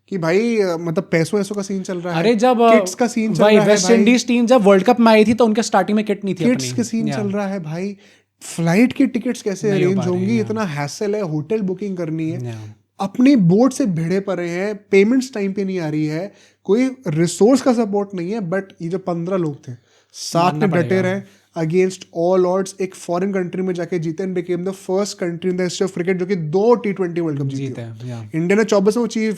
कि भाई मतलब पैसों का सीन चल रहा है। अरे जब किट्स का सीन चल रहा है, वेस्ट इंडीज टीम जब वर्ल्ड कप में आई थी तो उनके स्टार्टिंग में किट नहीं थी, किट्स के सीन चल रहा है भाई। फ्लाइट की टिकट्स कैसे अरेंज होंगी, इतना हैसल है, होटल बुकिंग करनी है, अपनी बोर्ड से भिड़े पड़े हैं, पेमेंट्स टाइम पे नहीं आ रही है, कोई रिसोर्स का सपोर्ट नहीं है। बट ये जो 15 लोग थे साथ में डटे रहे, अगेंस्ट ऑल ऑड्स एक फॉरेन कंट्री में जाके जीते and became the first country in the history of cricket जो कि 2 T20 वर्ल्ड कप जीते हैं। इंडिया ने 24 में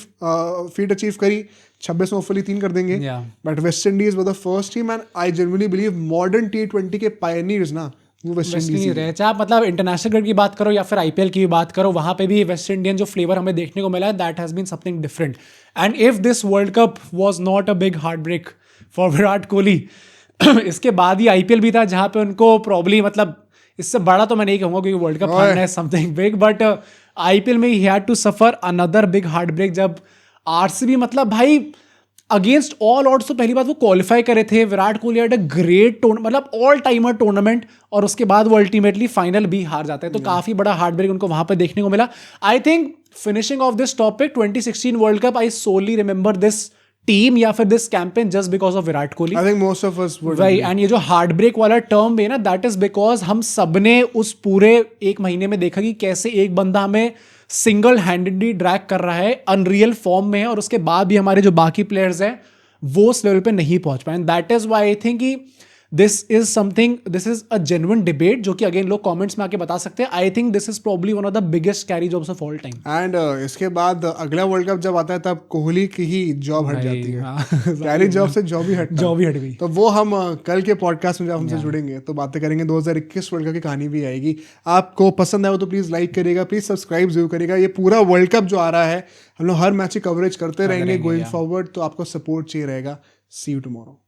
फीट अचीव करी, 26 में होपफुली 3 कर देंगे, but West Indies were the first team and I genuinely believe modern T20 के पायनियर्स ना वो वेस्ट इंडीज रहे। चाहे आप मतलब इंटरनेशनल क्रिकेट की बात करो या फिर आईपीएल की बात करो, वहां पे भी वेस्ट इंडियन जो फ्लेवर हमें देखने को मिला है, that has been something different. And if this world cup was not a big heartbreak for Virat Kohli, इसके बाद ही आईपीएल भी था जहां पे उनको प्रॉब्ली मतलब इससे बड़ा तो मैं नहीं कहूंगा क्योंकि वर्ल्ड कप हारना है समथिंग बिग, बट आईपीएल में ही had to suffer another big heartbreak जब आरसीबी मतलब भाई अगेंस्ट ऑल ऑड्स तो पहली बात वो क्वालिफाई करे थे। Virat Kohli had a great मतलब ऑल टाइमर टूर्नामेंट, और उसके बाद वो अल्टीमेटली फाइनल भी हार जाता है, तो काफी बड़ा हार्ट ब्रेक उनको वहां पे देखने को मिला। I think finishing off this topic 2016 world cup, I solely remember this team या फिर this campaign just because of Virat Kohli. I think most of us would right, and ये जो हार्ट ब्रेक वाला टर्म है ना, दैट इज बिकॉज हम सबने उस पूरे एक महीने में देखा कि कैसे एक बंदा हमें सिंगल हैंडेडली ड्रैग कर रहा है, अनरियल फॉर्म में है, और उसके बाद भी हमारे जो बाकी प्लेयर्स हैं वो उस लेवल पे नहीं पहुंच पाए। That is why I think this is a genuine debate जो कि अगेन लोग कमेंट्स में आके बता सकते हैं। I think this is probably one of the biggest carry jobs of all time. And इसके बाद अगला वर्ल्ड कप जब आता है तब कोहली की ही जॉब हट जाती है, कैरी जॉब से जॉब ही हट गई। तो वो हम कल के पॉडकास्ट में जब हमसे जुड़ेंगे तो बातें करेंगे। 2021 वर्ल्ड कप की कहानी भी आएगी। आपको पसंद आए तो प्लीज लाइक करिएगा, प्लीज सब्सक्राइब जरूर करिएगा। ये पूरा वर्ल्ड कप जो आ रहा है हम लोग हर मैच की कवरेज करते रहेंगे गोइंग फॉरवर्ड, तो आपको सपोर्ट चाहिए रहेगा। सी यू टुमारो।